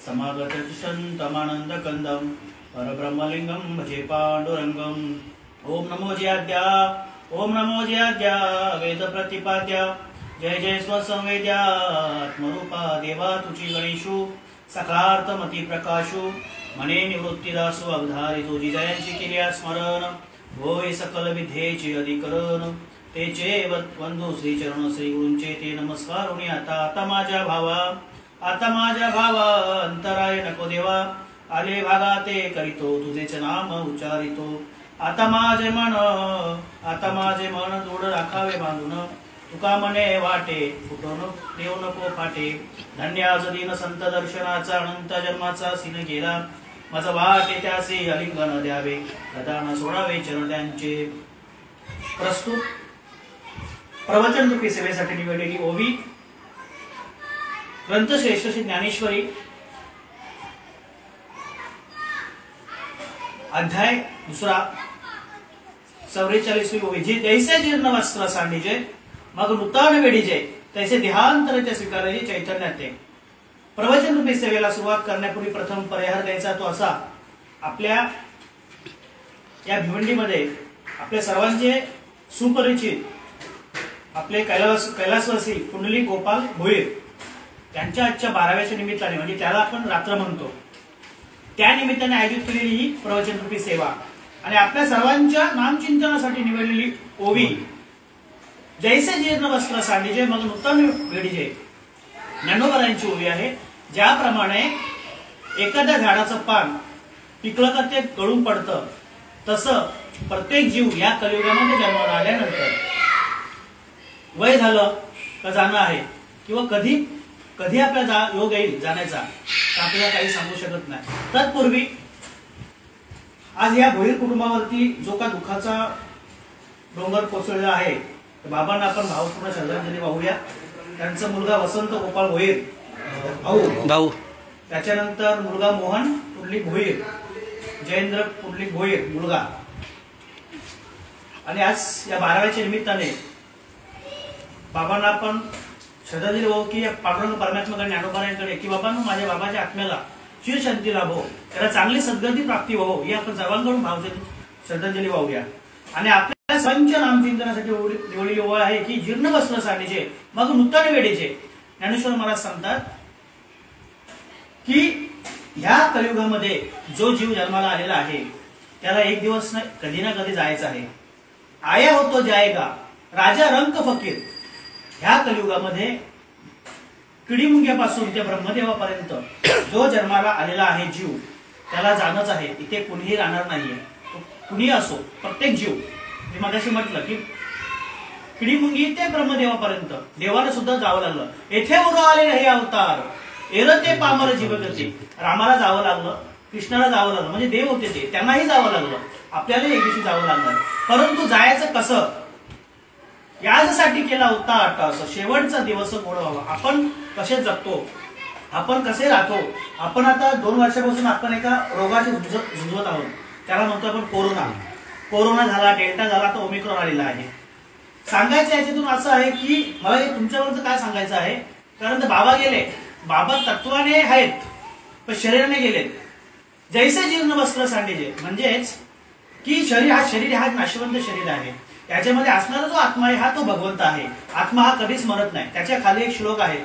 समागतचिन्तमानन्दकन्दं परब्रह्मलिङ्गं भजे पाण्डुरङ्गम्। ओम नमो जयाद्या, ओम नमो जयाद्या वेदप्रतिपाद्या, जय जय स्वसंवेद्या आत्मरूपा देवा तुझी गणेशु सकारार्थमती प्रकाशु मने निवृत्तीदासु अवधारी तुझी जयांची केल्या स्मरण होय सकल विद्येचे अधिकरण तेचे वंदू श्री चरण श्री गुरूंचे ते नमस्कार होणे आता माझ्या भावा अंतराय नको देवा आले भागा ते करीतो तुझेच नाम उच्चारितो आता माझे मन जोड राखावे बांधून तुका मने वाटे फुटून देऊ नको फाटे धन्य आज दिन संत दर्शनाचा अनंत जन्माचा सीन गेला माझा वाटे त्याचे अलिंगन द्यावे कदा न सोडावे चरण त्यांचे। प्रस्तुत प्रवचन रूपी सेवेसाठी निवडलेली ओवी ग्रंथश्रेष्ठ श्री ज्ञानेश्वरी अध्याय दुसरा 44वी ओवी जी तैसे जीर्ण वस्त्र सांडीजे मग नूतन वेडीजे तैसे देहांतराचे स्वीकारायचे चैतन्यात। प्रवचन रूपी सेवेला सुरुवात करण्यापूर्वी प्रथम परिहार द्यायचा तो असा, आपल्या या भिवंडीमध्ये आपल्या सर्वांचे सुपरिचित आपले कैलासवासी कुंडली गोपाल भोईर त्यांच्या आजच्या 12व्याच्या निमित्ताने म्हणजे त्याला आपण रात्र म्हणतो त्या निमित्ताने आयोजित केलेली ही प्रवचन रूपी सेवा आणि आपल्या सर्वांच्या नामचिंतनासाठी निवडलेली ओवी जैसे जीर्ण वस्त्र सांडीजे मग नूतन वेडीजे ज्ञानोबरांची ओवी आहे। ज्याप्रमाणे एखाद्या झाडाचं पान पिकलं का ते गळून पडतं तसं प्रत्येक जीव या कलियुगामध्ये जन्माला आल्यानंतर वय झालं का जाणं आहे किंवा कधी आपला योग येईल जाण्याचा आपल्याला काही सांगू शकत नाही। तत्पूर्वी आज या भोईर कुटुंबावरती जो का दुःखाचा डोंगर कोसळला आहे बाबांना आपण भावपूर्ण श्रद्धांजली वाहूया। त्यांचा मुलगा वसंत गोपाळ भोईर भाऊ, त्याच्यानंतर मुलगा मोहन पुंडलिक भोईर, जयेंद्र पुंडलिक भोईर मुलगा आणि आज या 12व्याच्या निमित्ताने बाबांना आपण श्रद्धांजली वाहू की पांडुरंग परमात्म्याकडे ज्ञानोबारांकडे की बाबांनो माझ्या बाबाच्या आत्म्याला चिर शांती लाभो त्याला चांगली सद्गती प्राप्ती व्हावो ही आपण सर्वांकडून श्रद्धांजली वाहूया। आणि आपल्या सर्वांच्या नामचिंतनासाठी निवडलेली ओळ आहे की जीर्ण वस्त्र सांडीजे मग नूतन वेडीजे। ज्ञानेश्वर महाराज सांगतात की ह्या कलियुगामध्ये जो जीव जन्माला आलेला आहे त्याला एक दिवस कधी ना कधी जायचं आहे। आया होतो जाएगा राजा रंक फकीर। ह्या कलियुगामध्ये किडीमुंग्यापासून ते ब्रह्मदेवापर्यंत जो जन्माला आलेला आहे जीव त्याला जाणंच आहे, इथे कुणीही राहणार नाहीये। कुणी असो प्रत्येक जीव मी मगाशी म्हटलं की किडीमुंगी ते ब्रह्मदेवापर्यंत देवाला सुद्धा जावं लागलं। येथे उर आले हे अवतार एरते पामर जीवगती। रामाला जावं लागलं, कृष्णाला जावं लागलं म्हणजे देव होते ते त्यांनाही जावं लागलं, आपल्याला एक दिवशी जावं लागणार। परंतु जायचं कसं यासाठी केला होता अट्टास शेवटचा दिवस गोड व्हावा। आपण कसे जगतो, आपण कसे राहतो। आपण आता 2 वर्षापासून आपण एका रोगाशी झुंजत आहोत त्याला म्हणतो आपण कोरोना झाला, डेल्टा झाला, तर ओमिक्रॉन आलेला आहे। सांगायचं याच्यातून असं आहे की मला तुमच्याबरोबर काय सांगायचं आहे, कारण बाबा गेले, बाबा तत्वाने आहेत पण शरीराने गेले। जैसे जीर्ण वस्त्र सांडीजे म्हणजेच की शरीर हा नाशवंत शरीर आहे, त्याच्यामध्ये असणारा जो आत्मा आहे हा तो भगवंत आहे। आत्मा हा कधीच मरत नाही। त्याच्या खाली एक श्लोक आहे,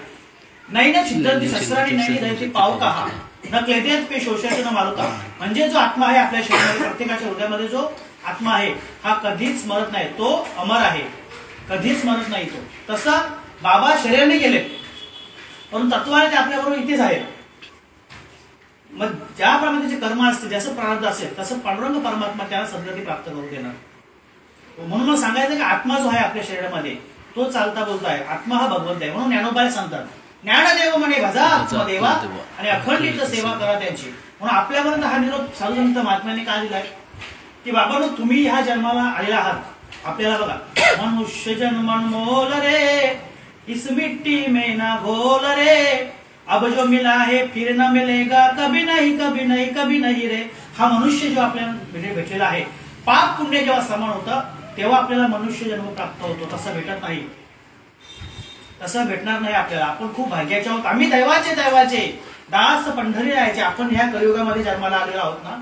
नाही ना छिद्रंती शस्त्राने नाही दैती पाव का न क्लेदेत पे शोषाचे न मारुता। म्हणजे जो आत्मा आहे आपल्या शरीरामध्ये प्रत्येकाच्या हृदयामध्ये जो आत्मा आहे हा कधीच मरत नाही, तो अमर आहे, कधीच मरत नाही तो। तसा बाबा शरीराने गेले पण तत्वाने ते आपल्याबरोबर इथेच आहे। मग ज्याप्रमाणे त्याचे कर्म असते जसं प्रारब्ध असेल तसं पांडुरंग परमात्मा त्याला सद्गती प्राप्त करून देणार। म्हणून मला सांगायचं की आत्मा जो आहे आपल्या शरीरामध्ये तो चालता बोलता आहे, आत्मा हा भगवंत आहे। म्हणून ज्ञानोबा सांगतात ज्ञानदेव म्हणे भजा आत्मदेवा आणि अखंडित सेवा करा त्यांची। म्हणून आपल्यापर्यंत हा निरोप साधू संत महात्म्याने का दिलाय की बाबांनो तुम्ही ह्या जन्माला आलेला आहात। आपल्याला बघा मनुष्य जन्म अनमोल रे इस मिट्टी में ना घोल रे अब जो मिला है फिर न मिलेगा कभी नहीं कभी नहीं कभी नहीं रे। हा मनुष्य जो आपल्याला भेटलेला आहे पाप पुण्य जेव्हा समान होतं तेव्हा आपल्याला मनुष्य जन्म प्राप्त होतो, तसं भेटत नाही, तसं भेटणार नाही आपल्याला। आपण खूप भाग्याचे आहोत, आम्ही दैवाचे दास पंढरी राहायचे. आपण ह्या कलियुगामध्ये जन्माला आलेलो आहोत ना,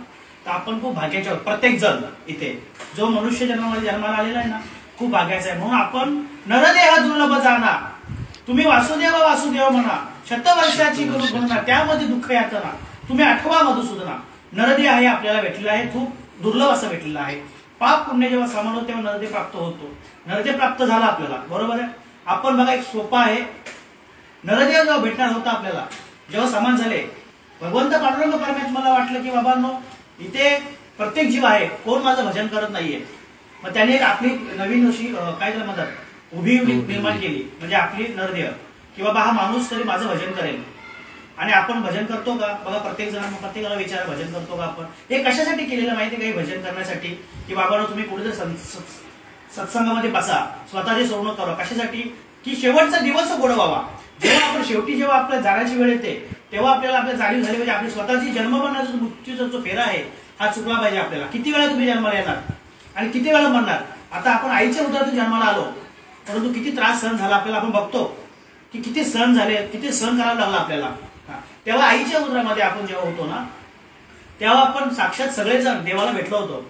तर आपण खूप भाग्याचे आहोत. प्रत्येक जण इथे जो मनुष्य जन्मामध्ये जन्माला आलेला आहे ना, खूप भाग्याचा आहे. म्हणून आपण नरदेह दुर्लभ जाना, तुम्ही वासुदेव वासुदेव म्हणा, शतवर्षाची करू म्हणा, त्यामध्ये दुःख यातना तुम्ही आठवा मधुसूदना. नरदेह आहे आपल्याला भेटलेला आहे, खूप दुर्लभ असं भेटलेलं आहे. पाप पुण्य जेव्हा समान होतो तेव्हा नरदेह प्राप्त होतो. नरदेह प्राप्त झाला आपल्याला, बरोबर आहे. आपण बघा एक सोपा आहे, नरदेह जेव्हा भेटणार होता आपल्याला, जेव्हा समान झाले, भगवंत पांडुरंग परमात्म्याला वाटलं की बाबांनो इथे प्रत्येक जीव आहे, कोण माझं भजन करत नाहीये. मग त्याने एक आपली नवीन अशी काय त्याला म्हणतात उभी निर्माण केली, म्हणजे आपली नरदेह, की बाबा हा माणूस तरी माझं भजन करेल. आणि आपण भजन करतो का? बघा प्रत्येकाला विचार, भजन करतो का आपण? हे कशासाठी केलेलं माहिती काही भजन करण्यासाठी, की बाबांनो तुम्ही कुठेतरी सत्संगामध्ये बसा, स्वतःची सोडवणूक करा. कशासाठी? की शेवटचा दिवस गोड व्हावा. जेव्हा आपण शेवटी जेव्हा आपल्या जाण्याची वेळ येते तेव्हा आपल्याला आपल्या जाणीव झाली पाहिजे आपली स्वतःची जन्ममरणाचा मृत्यूचा जो फेरा आहे हा चुकला पाहिजे आपल्याला. किती वेळा तुम्ही जन्माला येणार आणि किती वेळा मरणार? आता आपण आईच्या उदरातून जन्माला आलो, परंतु किती त्रास सहन झाला आपल्याला, आपण बघतो की किती सहन झाले, किती सहन करावं लागला आपल्याला. तेव्हा आईच्या उदरामध्ये आपण जेव्हा होतो ना, तेव्हा आपण साक्षात सगळेजण देवाला भेटलो होतो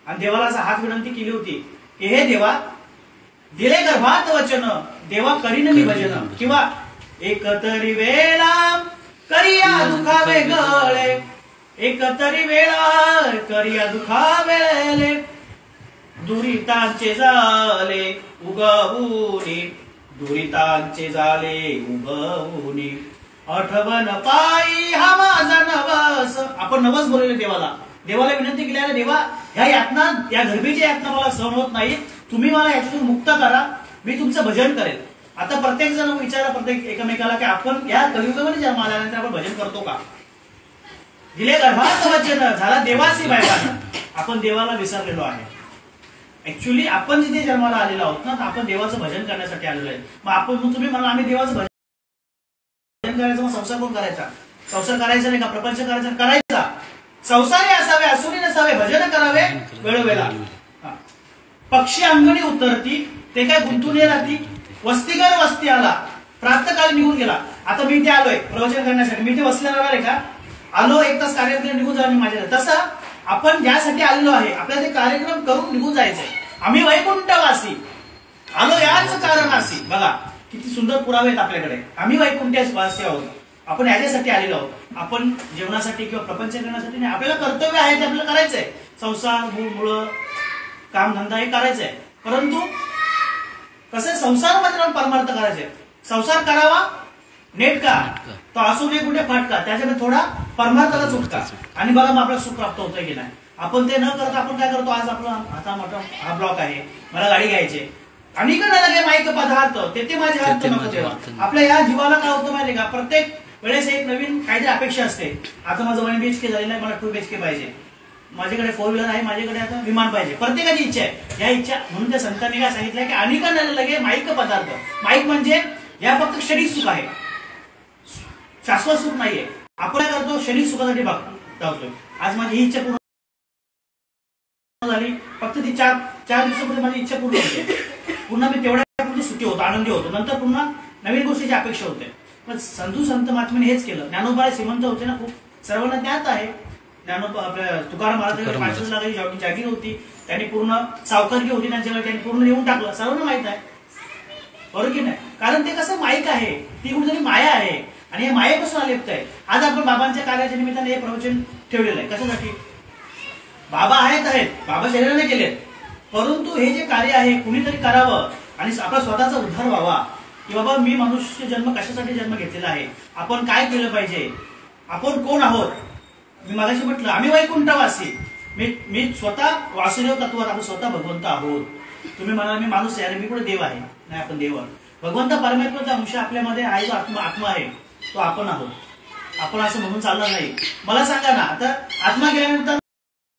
आणि देवाला असा हात विनंती केली होती की हे देवा, दिले गर्भात वचन, देवा करीन मी भजन. किंवा एकतरी वेळा करिया दुखावे गळे, एकतरी वेळा करिया दुखावेले, दुरितांचे झाले उगवूनी, दुरितांचे झाले उगवूनी, आठवण पायी हा माझा नवस. आपण नवस बोलले देवाला, देवाला विनंती केली, देवा ह्या यातना, या गरबीच्या यातना मला सहन होत नाही, तुम्ही मला याच्यातून मुक्त करा, मी तुमचं भजन करेल. आता प्रत्येक जण विचारा प्रत्येक एकमेकाला की आपण या कलियुगामध्ये जन्म आल्यानंतर आपण भजन करतो का? दिले गर्भात वचन झाला देवासी बायबान, आपण देवाला विसरलेलो आहे. ऍक्च्युली आपण जिथे जन्माला आलेलो आहोत ना, आपण देवाचं भजन करण्यासाठी आलेलो आहे. मग आपण तुम्ही म्हणा आम्ही देवाचं भजन करायचं, मग संसार कोण करायचा? संसार करायचा नाही का? प्रपंच करायचा? करायचा. संसारी असावे असुरी नसावे, भजन करावे वेळोवेळा. पक्षी अंगणी उतरती ते काय गुंतून राहती, वस्तीगर वस्ती आला प्रातःकाळी निघून गेला. आता मी इथे आलोय प्रवचन करण्यासाठी, मी इथे बसलेला आहे का? आलो एक तास कार्यक्रम निघून जाणार माझ्या. तसं आपण ज्यासाठी आलेलो आहे आपल्याला ते कार्यक्रम करून निघून जायचंय. आम्ही वैकुंठवासी आलो याच कारणासी. बघा किती सुंदर पुरावे आहेत आपल्याकडे. आम्ही वैकुंठवासी आहोत, आपण याच्यासाठी आलेलो आहोत. आपण जेवणासाठी किंवा प्रपंच करण्यासाठी नाही, आपल्याला कर्तव्य आहे ते आपल्याला करायचंय. संसार मूळ कामधंदा हे करायचंय, परंतु कसं संसारामध्ये राहून परमार्थ करायचे. संसार करावा नेटका तो असू नये कुठे फाटका, त्याच्यामध्ये थोडा परमार्थाला चुटका. आणि बघा मग आपल्याला सुख प्राप्त होतंय की नाही. आपण ते न करता आपण काय करतो, आज आपला आता मोठा हा ब्लॉक आहे, मला गाडी घ्यायची आणि लगे माईक पदार्थ ते माझे हात नको तेव्हा. आपल्या या जीवाला काय होतं माहिती का, प्रत्येक वेळेस एक नवीन काहीतरी अपेक्षा असते. आता माझं 1 BHK झालेलं आहे, मला 2 BHK पाहिजे. माझ्याकडे 4 व्हीलर आहे, माझ्याकडे आता विमान पाहिजे. प्रत्येकाची इच्छा आहे. या इच्छा म्हणून त्या संतांनी काय सांगितलं की अनिका लगे माईक पदार्थ. माईक म्हणजे या फक्त क्षणिक सुख आहे, शाश्वत सुख नाहीये. आपण काय करतो, क्षणिक सुखासाठी धावतोय. आज माझी ही इच्छा पूर्ण झाली, फक्त ती 4 दिवसामध्ये माझी इच्छा पूर्ण होते. पुन्हा मी तेवढ्या सुखी होतो, आनंदी होतो. नंतर पुन्हा नवीन गोष्टीची अपेक्षा होते. पण संधू संत महात्म्याने हेच केलं. ज्ञानोबा श्रीमंत होते ना खूप, सर्वांना ज्ञात आहे. ज्ञानोबा आपल्या तुकाराम महाराज 500 लाखाची जागीर होती, त्यांनी पूर्ण सावकारकी होती त्यांच्याकडे, त्यांनी पूर्ण लिहून टाकलं. सर्वांना माहित आहे, बरोबर की नाही? कारण ते कसं माईक आहे, ती कुठेतरी माया आहे आणि हे मायेपासून आलेप्त आहे. आज आपण बाबांच्या कार्याच्या निमित्ताने हे प्रवचन ठेवलेलं आहे. कशासाठी? बाबा आहेत, बाबा शरीराने केलेत, परंतु हे जे कार्य आहे कुणीतरी करावं आणि आपला स्वतःचा उद्धार व्हावा. की बाबा मी मनुष्य जन्म कशासाठी जन्म घेतलेला आहे, आपण काय केलं पाहिजे, आपण कोण आहोत. मी मगाशी म्हटलं आम्ही वैकुंठवासी. मी स्वतः वासुदेव तत्वात, आपण स्वतः भगवंत आहोत. तुम्ही म्हणाल मी माणूस आहे, मी कुठे देव आहे? नाही, आपण देव आहोत. भगवंत परमात्म्याचा अंश आपल्यामध्ये आहे, जो आत्मा आहे तो आपण आहोत. आपण असं म्हणून चालणार नाही. मला सांगा ना, आता आत्मा गेल्यानंतर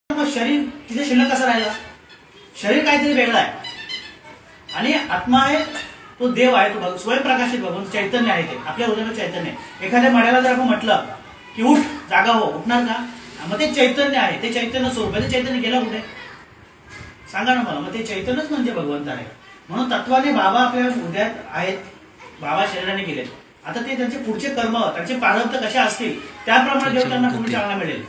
मग शरीर तिथे शिल्लक कसं राहिला? शरीर काहीतरी वेगळं आहे आणि आत्मा आहे तो देव आहे, तो स्वयंप्रकाशित भगवंत चैतन्य आहे. ते आपल्या हृदयात चैतन्य. एखाद्या माड्याला जर आपण म्हटलं की उठ, जागा हो, उठणार का? मग ते चैतन्य आहे, ते चैतन्य स्वरूप आहे. ते चैतन्य गेला कुठे सांगा ना मला. मग ते चैतन्यच म्हणजे भगवंत आहे. म्हणून तत्वाने बाबा आपल्या हृदयात आहेत, बाबा शरीराने गेलेत. आता ते त्यांचे पुढचे कर्म, त्यांचे प्रारब्ध कशा असतील त्याप्रमाणे देव त्यांना पुढे चालना मिळेल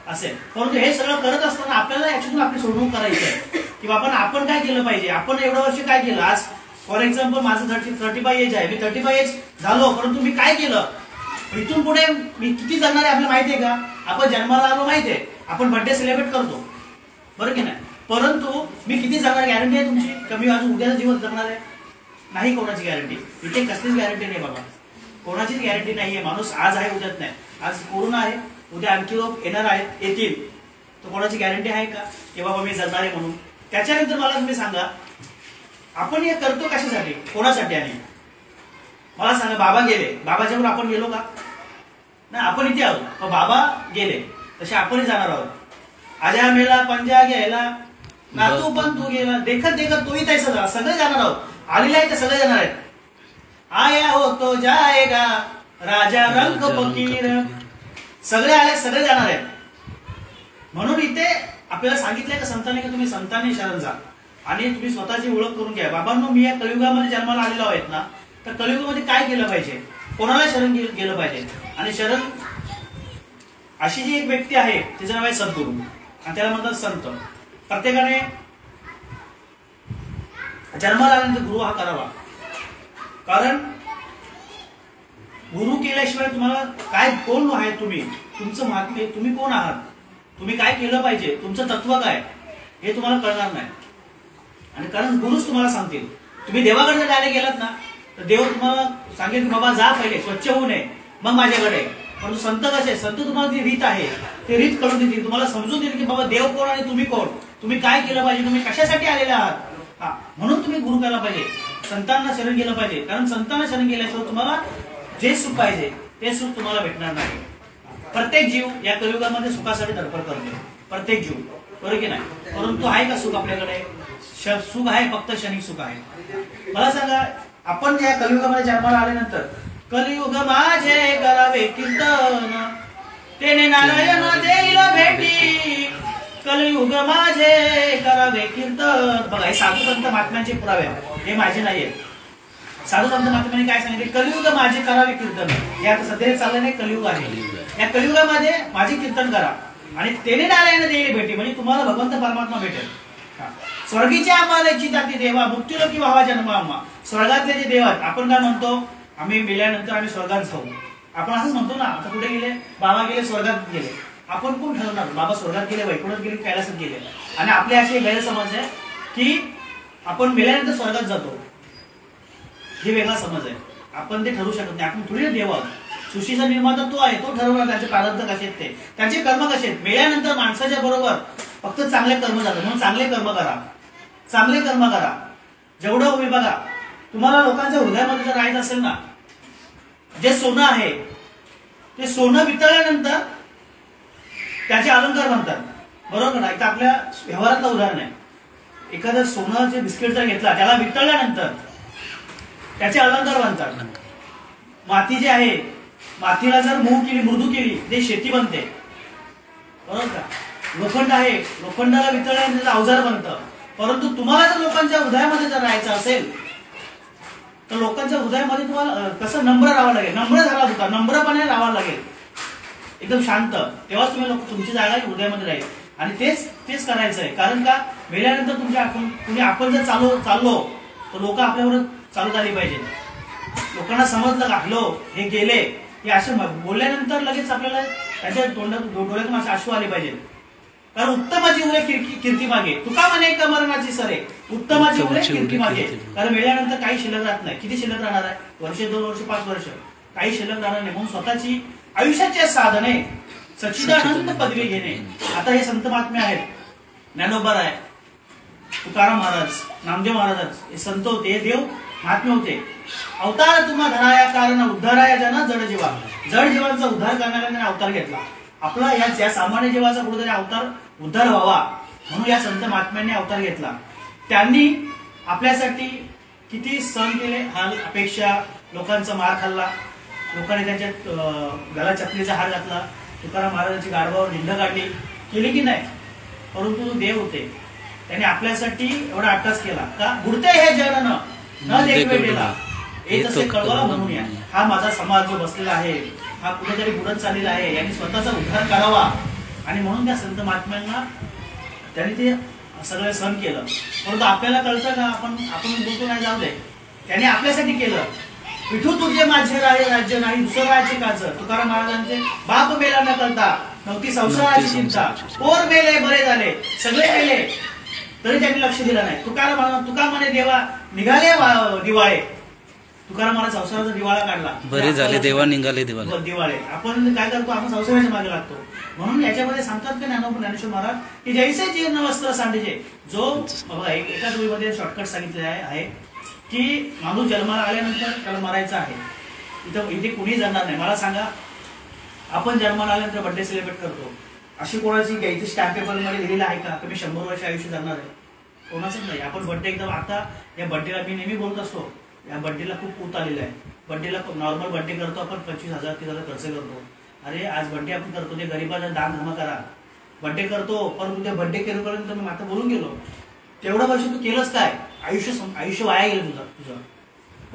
असेल. परंतु हे सगळं करत असताना आपल्याला याच्यातून आपली सोडवणूक करायची आहे की आपण काय केलं पाहिजे. आपण एवढं वर्ष काय केलं. आज फॉर एक्झाम्पल माझं 35 एज आहे, मी 35 एज झालो, परंतु मी काय केलं. इथून पुढे मी किती जगणार आहे आपल्याला माहिती आहे का. आपण जन्माला आलो माहिती आहे, आपण बर्थडे सेलिब्रेट करतो बरं की नाही. परंतु मी किती जगणार गॅरंटी आहे तुमची. कमी अजून उद्याचा दिवस जगणार आहे नाही कोणाची गॅरंटी. इथे कसलीच गॅरंटी नाही बाबा, कोणाचीच गॅरंटी नाहीये. माणूस आज आहे उद्याच नाही. आज कोरोना आहे, उद्या आणखी लोक येणार आहेत, येतील, तर कोणाची गॅरंटी आहे का की बाबा मी जगणार आहे म्हणून. त्याच्यानंतर मला तुम्ही सांगा आपण हे करतो कशासाठी, कोणासाठी. आणि मला सांगा बाबा गेले, बाबाच्या वर आपण गेलो का नाही. आपण इथे आहोत पण बाबा गेले तसे आपणही जाणार आहोत. आजा मेला पंजा घ्यायला नातू पण तू गेला, देखत देखत तोही तैसा झाला. सगळे जाणार आहोत. आलेले आहे ते सगळे जाणार आहेत. आया हो तो जाएगा राजा रंग फकीर, सगळे आले सगळे जाणार आहेत. म्हणून इथे आपल्याला सांगितलंय का संतांनी की तुम्ही संतांनी शरण जा आणि तुम्ही स्वतःची ओळख करून घ्या. बाबांनो मी या कलियुगामध्ये जन्माला आलेलो आहेत ना, तर कलियुगामध्ये काय केलं पाहिजे, कोणाला शरण गेलं पाहिजे. आणि शरण अशी जी एक व्यक्ती आहे तिचं नाव आहे सद्गुरू आणि त्याला म्हणतात संत. प्रत्येकाने जन्माला आल्यानंतर गुरु हा करावा. कारण गुरु केल्याशिवाय तुम्हाला काय, कोण आहे तुम्ही, तुमचं महात्म्य, तुम्ही कोण आहात, तुम्ही काय केलं पाहिजे, तुमचं तत्व काय हे तुम्हाला कळणार नाही. आणि कारण गुरुच तुम्हाला सांगतील. तुम्ही देवाकडे डायरेक्ट गेलात ना तर देव तुम्हाला सांगेल की बाबा जा पहिले स्वच्छ होऊ नये मग माझ्याकडे. परंतु संत कसे, संत तुम्हाला जी रीत आहे ते रीत कळून देतील, तुम्हाला समजून देतील की बाबा देव कोण आणि तुम्ही कोण, तुम्ही काय केलं पाहिजे, तुम्ही कशासाठी आलेले आहात. म्हणून तुम्ही गुरु करायला पाहिजे, संतांना शरण गेलं पाहिजे. कारण संतांना शरण गेल्याशिवाय तुम्हाला जे सुख पाहिजे ते सुख तुम्हाला भेटणार नाही. प्रत्येक जीव या कलियुगामध्ये सुखासाठी धडपड करतो, प्रत्येक जीव बरोबर की नाही. परंतु आहे का सुख आपल्याकडे, सुख आहे फक्त क्षणिक सुख आहे. मला सांगा आपण या कलियुगामध्ये जन्माला आल्यानंतर कलियुग माझे करावे कीर्तन तेने नारायण देईल भेटी, कलियुग माझे करावे कीर्तन. बघा हे साधू संत महात्म्यांचे पुरावे, हे माझे नाहीये. साधू संत महात्म्यांनी काय सांगितले, कलियुग माझे करावे कीर्तन. या सध्या चाललं नाही, कलियुग आहे, या कलियुगामध्ये माझे कीर्तन करा आणि तेने नारायण देईल भेटी, म्हणजे तुम्हाला भगवंत परमात्मा भेटेल. स्वर्गीच्या आम्हालाची जाती देवा मुक्तिलोकी व्हावा जन्म आम्हा. स्वर्गातले जे देव आहेत, आपण काय म्हणतो आम्ही मेल्यानंतर आम्ही स्वर्गात जाऊ, आपण असंच म्हणतो ना. आता कुठे गेले, बाबा गेले स्वर्गात गेले. आपण कोण ठरवणार बाबा स्वर्गात गेले, वैकुंठात गेले, कैलासात गेले. आणि आपले असे गैरसमज आहे की आपण मेल्यानंतर स्वर्गात जातो, हे वेगळा समज आहे. आपण ते ठरवू शकत नाही. आपण थोडी देव आहोत. सृष्टीचा निर्माता तो आहे, तो ठरवणार त्यांचे प्रारब्ध कसे आहेत ते, त्यांचे कर्म कसे आहेत. मेल्यानंतर माणसाच्या बरोबर फक्त चांगले कर्म जातात. म्हणून चांगले कर्म करा, चांगले कर्म करा जेवढं होईल. बघा तुम्हाला लोकांच्या हृदयामध्ये जर राहायचं असेल ना, जे सोनं आहे ते सोनं वितळल्यानंतर त्याचे अलंकार बनतात बरोबर ना. इथं आपल्या व्यवहारातलं उदाहरण आहे. एखादं सोनं जे बिस्किट जर घेतला त्याला वितळल्यानंतर त्याचे अलंकार बनतात. माती जी आहे, मातीला जर मऊ केली, मृदू केली, ते शेती बनते बरोबर का. लोखंड आहे, लोखंडाला वितळल्यानंतर अवजार बनतं. परंतु तुम्हाला जर लोकांच्या हृदयामध्ये जर राहायचं असेल तर लोकांच्या हृदयामध्ये तुम्हाला कसं नम्र राहावं लागेल. नम्र झाला होता, नम्रपणे राहावं लागेल, एकदम शांत. तेव्हाच तुम्ही लोक तुमची जागा हृदयामध्ये राहील. आणि तेच करायचं आहे. कारण का मेल्यानंतर तुमच्या आपण जर चाललो तर लोक आपल्यावर चालू झाली पाहिजे. लोकांना समजलं का हॅलो हे गेले, हे असे बोलल्यानंतर लगेच आपल्याला त्याच्या डोळ्यातून असे अश्रू आले पाहिजे. कारण उत्तमाची उरे कीर्ती मागे, तुका म्हणे का मरणाची सरे, उत्तमाची उरे कीर्ती मागे. कारण मेल्यानंतर काही शिल्लक राहत नाही. किती शिल्लक राहणार आहे, वर्ष, 2 वर्ष, 5 वर्ष, काही शिल्लक राहणार नाही. म्हणून स्वतःची आयुष्याचे साधने सच्चिदानंद पदवी घेणे. आता हे संत महात्मे आहेत, ज्ञानोबा आहे, तुकाराम महाराज, नामदेव महाराज, हे संत होते, हे देव महात्मे होते. अवतार तुम्हा धराया कारण उद्धाराया जना जड जीवा, जड जीवांचा उद्धार करण्याला त्याने अवतार घेतला. आपला या सामान्य जीवाचा कुठेतरी अवतार उद्धार व्हावा म्हणून या संत महात्म्यांनी अवतार घेतला. त्यांनी आपल्यासाठी किती सहन केले, हाल अपेक्षा, लोकांचा मार खाल्ला, लोकांनी त्यांच्या गळ्यात चपलीचा हार घातला, तुकाराम महाराजांची गाढवावर निंद काढली, केली की नाही. परंतु देव होते, त्यांनी आपल्यासाठी एवढा अट्टास केला का. बुडते हे जग न देखवे गेला, हे तसे कळवा म्हणून या. हा माझा समाज जो बसलेला आहे हा कुठेतरी बुडत चाललेला आहे, यांनी स्वतःचा उद्धार करावा आणि म्हणून त्या संत महात्म्यांना त्यांनी ते सगळं सहन केलं. परंतु आपल्याला कळतं का आपण बोलतो नाही, जाऊ दे, त्यांनी आपल्यासाठी केलं. विठू तुझे माझे राज्य नाही दुसरं राज्य काच. तुकाराम महाराजांचे बाप मेला न करता नव्हती संसाराची चिंता, पोर मेले बरे झाले सगळे मेले तरी त्यांनी लक्ष दिलं नाही. तुका म्हणे देवा निघाले दिवाळे. तुकाराम महाराज संसाराचा दिवाळा काढला, बरे झाले देवा निघाले दिवाळे. आपण काय करतो, आपण संसाराच्या मागे लागतो. म्हणून याच्यामध्ये सांगतात की ज्ञानेश्वर महाराज की जैसे जीर्ण वस्त्र सांडीचे. जो बघा एकाच वेळीमध्ये शॉर्टकट सांगितले आहे की माणूस जन्माला आल्यानंतर त्याला मरायचं आहे, इथे कुणी जाणार नाही. मला सांगा, आपण जन्माला आल्यानंतर बर्थडे सेलिब्रेट करतो, अशी कोणाची इथे स्टॅम्प पेपर मध्ये लिहिलेलं आहे का मी 100 वर्ष आयुष्य जगणार आहे? कोणाचंच नाही. आपण बर्थडे एकदम आता या बर्थडेला मी नेहमी बोलत असतो, या बर्थडेला खूप पूत आलेला आहे. बर्थडेला नॉर्मल बर्थडे करतो आपण 25,000 30,000 खर्च करतो. अरे आज बर्थडे आपण करतो ते गरीबाला दान धर्म करा. बर्थडे करतो पण उद्या बर्थडे केल्यापर्यंत मी आता बोलून गेलो तेवढं वर्ष तू केलंच काय? आयुष्य वाया गेलं तुझं.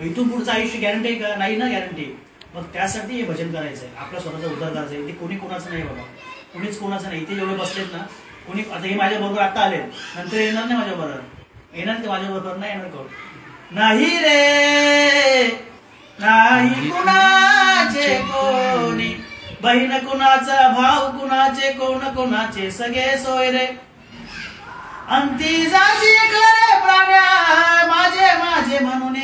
इथून पुढचं आयुष्य गॅरंटी आहे का? नाही ना गॅरंटी. मग त्यासाठी हे भजन करायचं आहे, आपला स्वतःचा उद्धार करायचा आहे. ते कोणी कोणाचं नाही बाबा, कोणीच कोणाचं नाही. इथे जेवढे बसलेत ना कोणी, आता हे माझ्या बरोबर आता आले, नंतर येणार नाही माझ्या बरोबर, येणार ते माझ्या बरोबर नाही येणार. कोण नाही रे नाही कुणाचे कोणी, बहीण कुणाचा भाऊ कुणाचे, कोणाचे सगळे सोय रे. अंती जाशी खरे प्राण्या माझे म्हणून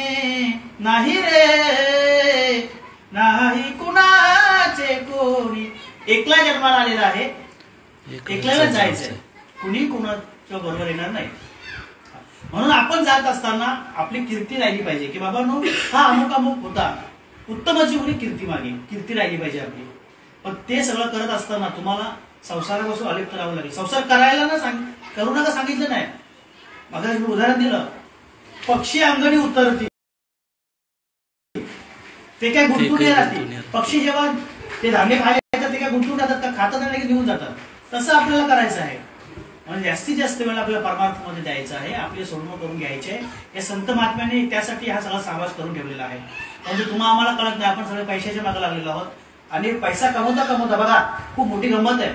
नाही रे नाही कुणाचे कोणी. एकला जन्माला आलेला आहे, एकल्याला जायचंय, कुणी कुणाच्या बरोबर येणार नाही. म्हणून आपण जात असताना आपली कीर्ती राहिली पाहिजे की बाबा नो हा अमुक होता, उत्तमाची मुली कीर्ती राहिली पाहिजे आपली. पण ते सगळं करत असताना तुम्हाला संसारापासून अलिप्त राहावं लागेल. संसार करायला ना करू नका सांगितलं नाही. मग मी उदाहरण दिलं, पक्षी अंगणी उतरती ते काय गुंतून राहते. पक्षी जेव्हा ते धान्य खायला येतात ते काय गुंतून राहतात का? खातात आणि घेऊन जातात. तसं आपल्याला करायचं आहे. म्हणजे जास्तीत जास्त वेळ आपल्याला परमार्थामध्ये द्यायचं आहे, आपली सोडवणूक करून घ्यायची आहे. या संत महात्म्याने त्यासाठी हा सगळा समाज करून ठेवलेला आहे. म्हणजे तुम्हाला आम्हाला कळत नाही, आपण सगळे पैशाच्या मागे लागलेलो आहोत. आणि पैसा कमवता बघा खूप मोठी गंमत आहे.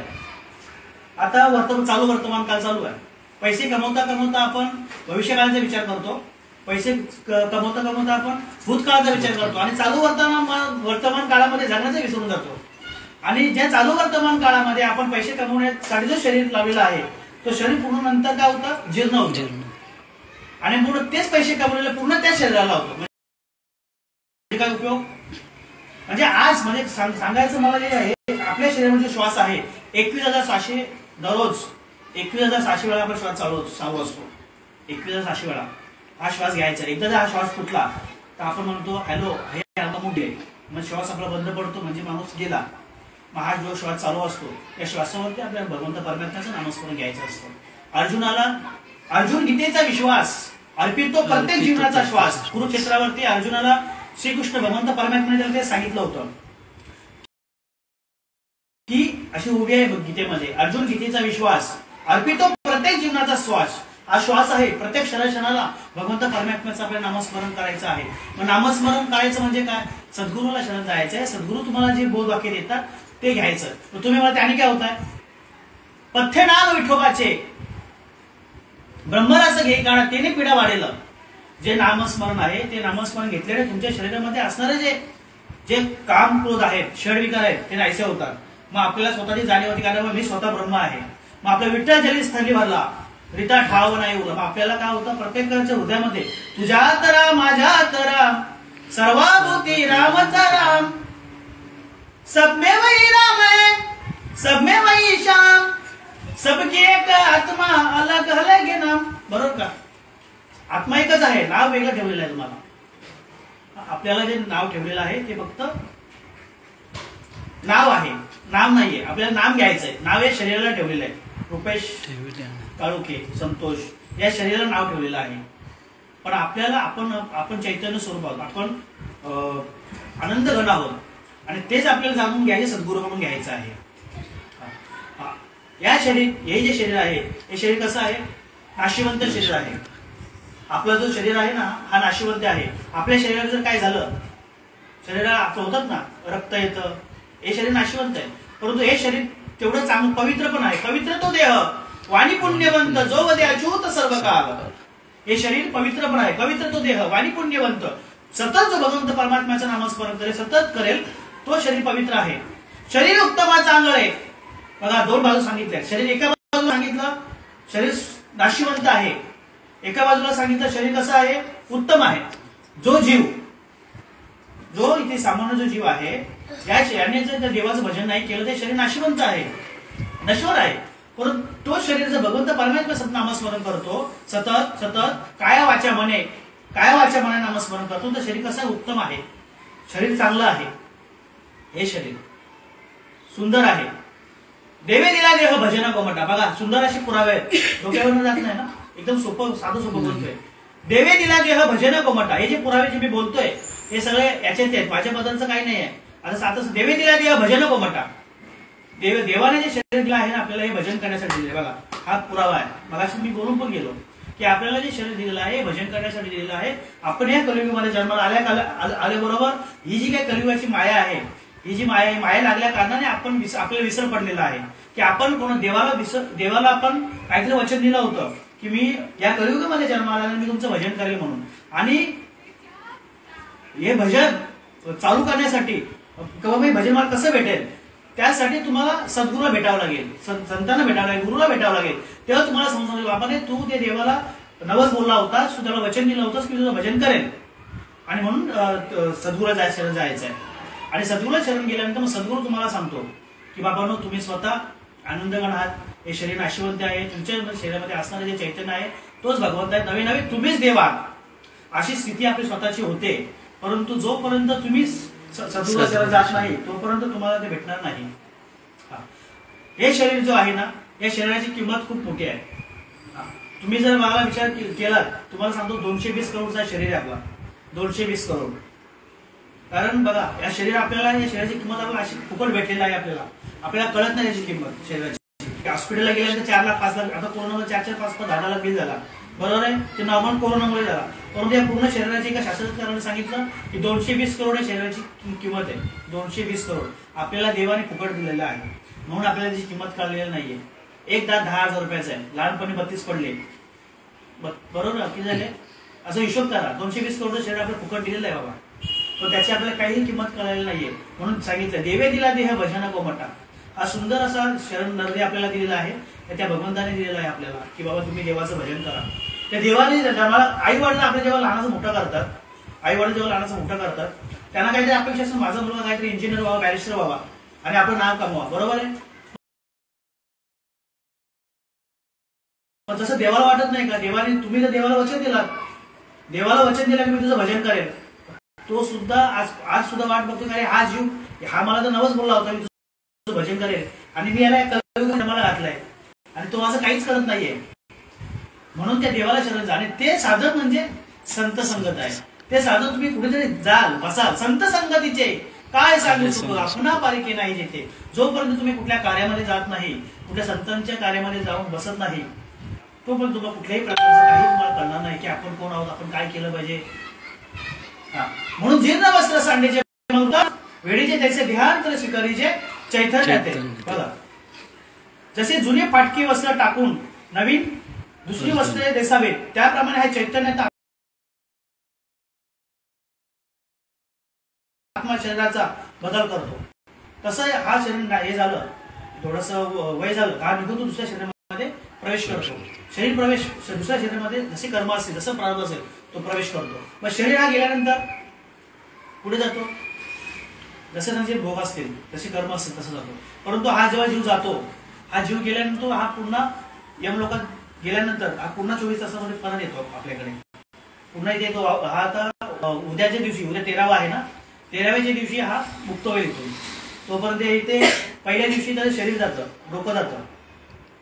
आता वर्तमान काळ चालू आहे. पैसे कमवता आपण भविष्यकाळाचा विचार करतो, पैसे कमवता आपण भूतकाळाचा विचार करतो आणि चालू वर्तमान काळामध्ये जगण्याचा विसरून जातो. आणि ज्या चालू वर्तमान काळामध्ये आपण पैसे कमवण्यासाठी जो शरीर लावलेला आहे तो शरीर पूर्ण नंतर काय होतं, जीर्ण होतं. आणि पूर्ण तेच पैसे कमवलेले पूर्ण त्या शरीराला होतो. म्हणजे काय उपयोग? म्हणजे आज म्हणजे सांगायचं मला जे आहे, आपल्या शरीरामध्ये श्वास आहे 21,600 दररोज 21,600 वेळा आपण श्वास चालू असतो. 21,600 वेळा हा श्वास घ्यायचा. एकदा जर हा श्वास फुटला तर आपण म्हणतो हॅलो हे आता मोठी आहे, मग श्वास आपला बंद पडतो म्हणजे माणूस गेला. मग हा जो श्वास चालू असतो त्या श्वासावरती आपल्याला भगवंत परमात्म्याचं नामस्मरण घ्यायचं असतं. अर्जुन गीतेचा विश्वास अर्पितो प्रत्येक जीवनाचा श्वास. कुरुक्षेत्रावरती अर्जुनाला श्रीकृष्ण भगवंत परमात्म्याने ते सांगितलं होतं की अशी उभी आहे गीतेमध्ये, अर्जुन गीतेचा विश्वास अर्पितो प्रत्येक जीवनाचा श्वास. हा श्वास आहे. प्रत्येक क्षणाला भगवंत परमात्म्याचं आपल्याला नामस्मरण करायचं आहे. मग नामस्मरण करायचं म्हणजे काय? सद्गुरूला शरण जायचं आहे. सद्गुरू तुम्हाला जे बोध वाक्य देतात ते घ्यायचं. तर तुम्ही मला त्याने काय होत आहे, पथ्य नाम विठोबाचे ब्रह्मरस घे काढा त्याने पिढा वाढेलं. जे नामस्मरण आहे ते नामस्मरण घेतल्याने तुमच्या शरीरामध्ये असणारे जे काम क्रोध आहेत, षडविकार आहेत ते नाहीसे होतात. मग आपल्याला स्वतःची जाणीव होती कारण मी स्वतः ब्रह्म आहे. मग आपल्या विठ्ठल जली स्थली भरला रिता ठाव नाही उरला. मग आपल्याला काय होतं, प्रत्येकाच्या हृदयामध्ये तुझ्यात राम माझ्यात राम सर्वाभूती रामचा राम, सब में वही राम है सब में वही श्याम, सबकी एक आत्मा अलग अलग है नाम. बरोबर का? आत्मा एकच आहे, नाव वेगळं ठेवलेलं आहे. तुम्हाला आपल्याला जे नाव ठेवलेलं आहे ते फक्त नाव आहे, नाम नाहीये. आपल्याला नाम घ्यायचंय. नाव या शरीराला ठेवलेलं आहे. रुपेश काळुखे संतोष या शरीराला नाव ठेवलेलं आहे. पण आपल्याला आपण चैतन्य स्वरूप आहोत, आपण आनंद घन आहोत आणि तेच आपल्याला जाणून घ्यायचे, सद्गुरू म्हणून घ्यायचं आहे. हे जे शरीर आहे हे शरीर कसं आहे, नाशिवंत शरीर आहे. आपलं जो शरीर आहे ना हा नाशिवंत आहे. आपल्या शरीराला जर काय झालं, शरीराला आपलं होतात ना, रक्त येतं, हे शरीर नाशिवंत आहे, परंतु हे शरीर तेवढं चांगलं पवित्र पण आहे. पवित्र तो देह वाणी पुण्यवंत जो वदे अच्युत सर्व काळ. हे शरीर पवित्र पण आहे, पवित्र तो देह वाणी पुण्यवंत. सतत जो भगवंत परमात्म्याचं नामस्मरण करेल, सतत करेल, तो शरीर पवित्र आहे. शरीर उत्तमाचा आंगळे. बघा, दोन बाजू सांगितल्या. शरीर एका बाजूला सांगितलं शरीर नाशिवंत आहे, एका बाजूला सांगितलं शरीर कसं आहे, उत्तम आहे. जो जीव, जो इथे सामान्य जो जीव आहे, याने जर देवाचं भजन नाही केलं ते शरीर नाशिवंत आहे, नश्वर आहे. परंतु तो शरीर जर भगवंत परमात्म्याचं नामस्मरण करतो, सतत सतत काया वाचा मने नामस्मरण करतो, तर शरीर कसं उत्तम आहे, शरीर चांगलं आहे, हे शरीर सुंदर आहे. देवे दिला देह भजन गोमटा. बघा, सुंदर अशी पुरावे आहेत, डोक्यावरून जात नाही ना, एकदम सोपं साधं सोपं बोलतोय. देवे दिला देह भजन गोमटा. हे जे पुरावे जे मी बोलतोय हे सगळे याच्यात आहेत, माझ्याबद्दलचं काही नाही आहे. आता साधं देवे दिला देह भजन गोमटा. देवाने जे शरीर दिलं आहे ना आपल्याला, हे भजन करण्यासाठी दिले. बघा, हा पुरावा आहे. मगाशी मी बोलून पण गेलो की आपल्याला जे शरीर दिलेलं आहे भजन करण्यासाठी दिलेलं आहे. आपण या कलियुगामध्ये जन्माला आल्याबरोबर ही जी काही कलियुगाची माया आहे, ही जी माया लागल्या कारणाने आपण आपल्याला विसर पडलेला आहे की आपण कोण देवाला आपण काहीतरी वचन दिलं होतं की मी या कलियुगामध्ये जन्माला आल्याने मी तुमचं भजन करेल म्हणून. आणि हे भजन चालू करण्यासाठी किंवा मी भजन मला कसं भेटेल, त्यासाठी तुम्हाला सद्गुरूला भेटावं लागेल, संतांना भेटावं लागेल, गुरुला भेटावं लागेल. तेव्हा तुम्हाला समजून बाबाने तू ते देवाला नवस बोलला होतास, तू त्याला वचन दिलं होतंस की तुझं भजन करेल, आणि म्हणून सद्गुरूला शरण जायचं आहे. आणि सद्गुरूला शरण गेल्यानंतर मग सद्गुरू तुम्हाला सांगतो की बाबांनो, तुम्ही स्वतः आनंदगण आहात, हे शरीर नाशिवंत आहे, तुमच्या शरीरामध्ये असणारे जे चैतन्य आहे तोच भगवंत आहे, नवे नवे तुम्हीच देवा, अशी स्थिती आपली स्वतःची होते. परंतु जोपर्यंत तुम्ही सद्गुरूला शरण जात नाही तोपर्यंत तुम्हाला ते भेटणार नाही. हे शरीर जो आहे ना, या शरीराची किंमत खूप मोठी आहे. तुम्ही जर मला विचार केला, तुम्हाला सांगतो 220 करोडचा शरीर आहे आपला, 220 करोड. कारण बघा, या शरीराची किंमत आपल्याला अशी फुकट भेटलेला आहे, आपल्याला कळत नाही याची किंमत शरीराची. हॉस्पिटलला गेल्यानंतर 4 लाख 5 लाख, आता कोरोनाला 4-4 5-5 10 लाख बिल झाला, बरोबर आहे, ते नॉर्मल कोरोनामुळे झाला. परंतु या पूर्ण शरीराची एका शास्त्रज्ञाने सांगितलं की 220 करोड या शरीराची किंमत आहे. 220 करोड आपल्याला देवाने फुकट दिलेलं आहे, म्हणून आपल्याला त्याची किंमत कळलेली नाहीये. एक दात 10,000 रुपयाचा आहे, लहानपणी 32 पडले, बरोबर किती झाले, असं हिशोब करा. 220 करोड शरीर आपल्याला फुकट दिलेलं आहे बाबा, पण त्याची आपल्याला काही किंमत कळायला नाहीये. म्हणून सांगितलं देवे दिला देह भजन गोमटा. हा सुंदर असा शरण नरदे आपल्याला दिलेला आहे, त्या भगवंताने दिलेला आहे आपल्याला की बाबा तुम्ही देवाचं भजन करा. त्या देवाने आम्हाला, आई वडील आपल्या जेव्हा लहानाचं मोठं करतात, आई वडील जेव्हा लहानाचं मोठं करतात, त्यांना काहीतरी अपेक्षा असतं, माझा मुलगा काहीतरी इंजिनियर व्हावा, बॅरिस्टर व्हावा आणि आपलं नाव कमवा, बरोबर आहे. पण तसं देवाला वाटत नाही का, तुम्ही जर देवाला वचन दिलात, देवाला वचन दिलं की मी तुझं भजन करेल, तो सुद्धा आज सुद्धा वाट बघतो की हा जीव, हा मला तर नवस बोलला होता मी तुझं भजन करेल, आणि मी याला जन्माला घातलाय आणि तो माझं काहीच करत नाहीये. म्हणून त्या देवाला शरण जा. आणि ते साधन म्हणजे संत संगत आहे. ते साधन तुम्ही कुठेतरी जाल, बसाल, संत संगतीचे काय सांगू शकतो, आपणा पारिके नाही जेथे. जोपर्यंत तुम्ही कुठल्या कार्यामध्ये जात नाही, कुठल्या संतांच्या कार्यामध्ये जाऊन बसत नाही, तोपर्यंत तुम्हाला कुठल्याही प्रकारचं काही तुम्हाला कळणार नाही की आपण कोण आहोत, आपण काय केलं पाहिजे. म्हणून जीर्ण वस्त्र सांडेचे वेळीचे त्याचे ध्यान तर स्वीकारीचे चैतन्य येते. बघा, जसे जुने फाटकी वस्त्र टाकून नवीन दुसरी वस्त्रे देसावेत, त्याप्रमाणे हे चैतन्य आत्मा शरीराचा बदल करतो. तसं हा शरीर हे झालं, थोडस वय झालं, हा निघून दुसऱ्या शरीरामध्ये प्रवेश करतो. शरीर प्रवेश दुसऱ्या शरीरामध्ये जसे कर्म असेल, जसं प्रारब्ध असेल तो प्रवेश करतो. मग शरीर हा गेल्यानंतर पुढे जातो, जसे त्यांचे भोग असतील, जसे कर्म असतील तसं जातो. परंतु हा जेव्हा जीव जातो, हा जीव गेल्यानंतर हा पुन्हा यमलोकात गेल्यानंतर हा पुन्हा 24 तासामध्ये परत येतो आपल्याकडे, पुन्हा इथे येतो. हा आता उद्याच्या दिवशी, उद्या 13वा आहे ना, 13व्याच्या दिवशी हा मुक्त होईल. तोपर्यंत इथे पहिल्या दिवशी त्याचं शरीर जातं, डोकं जातं,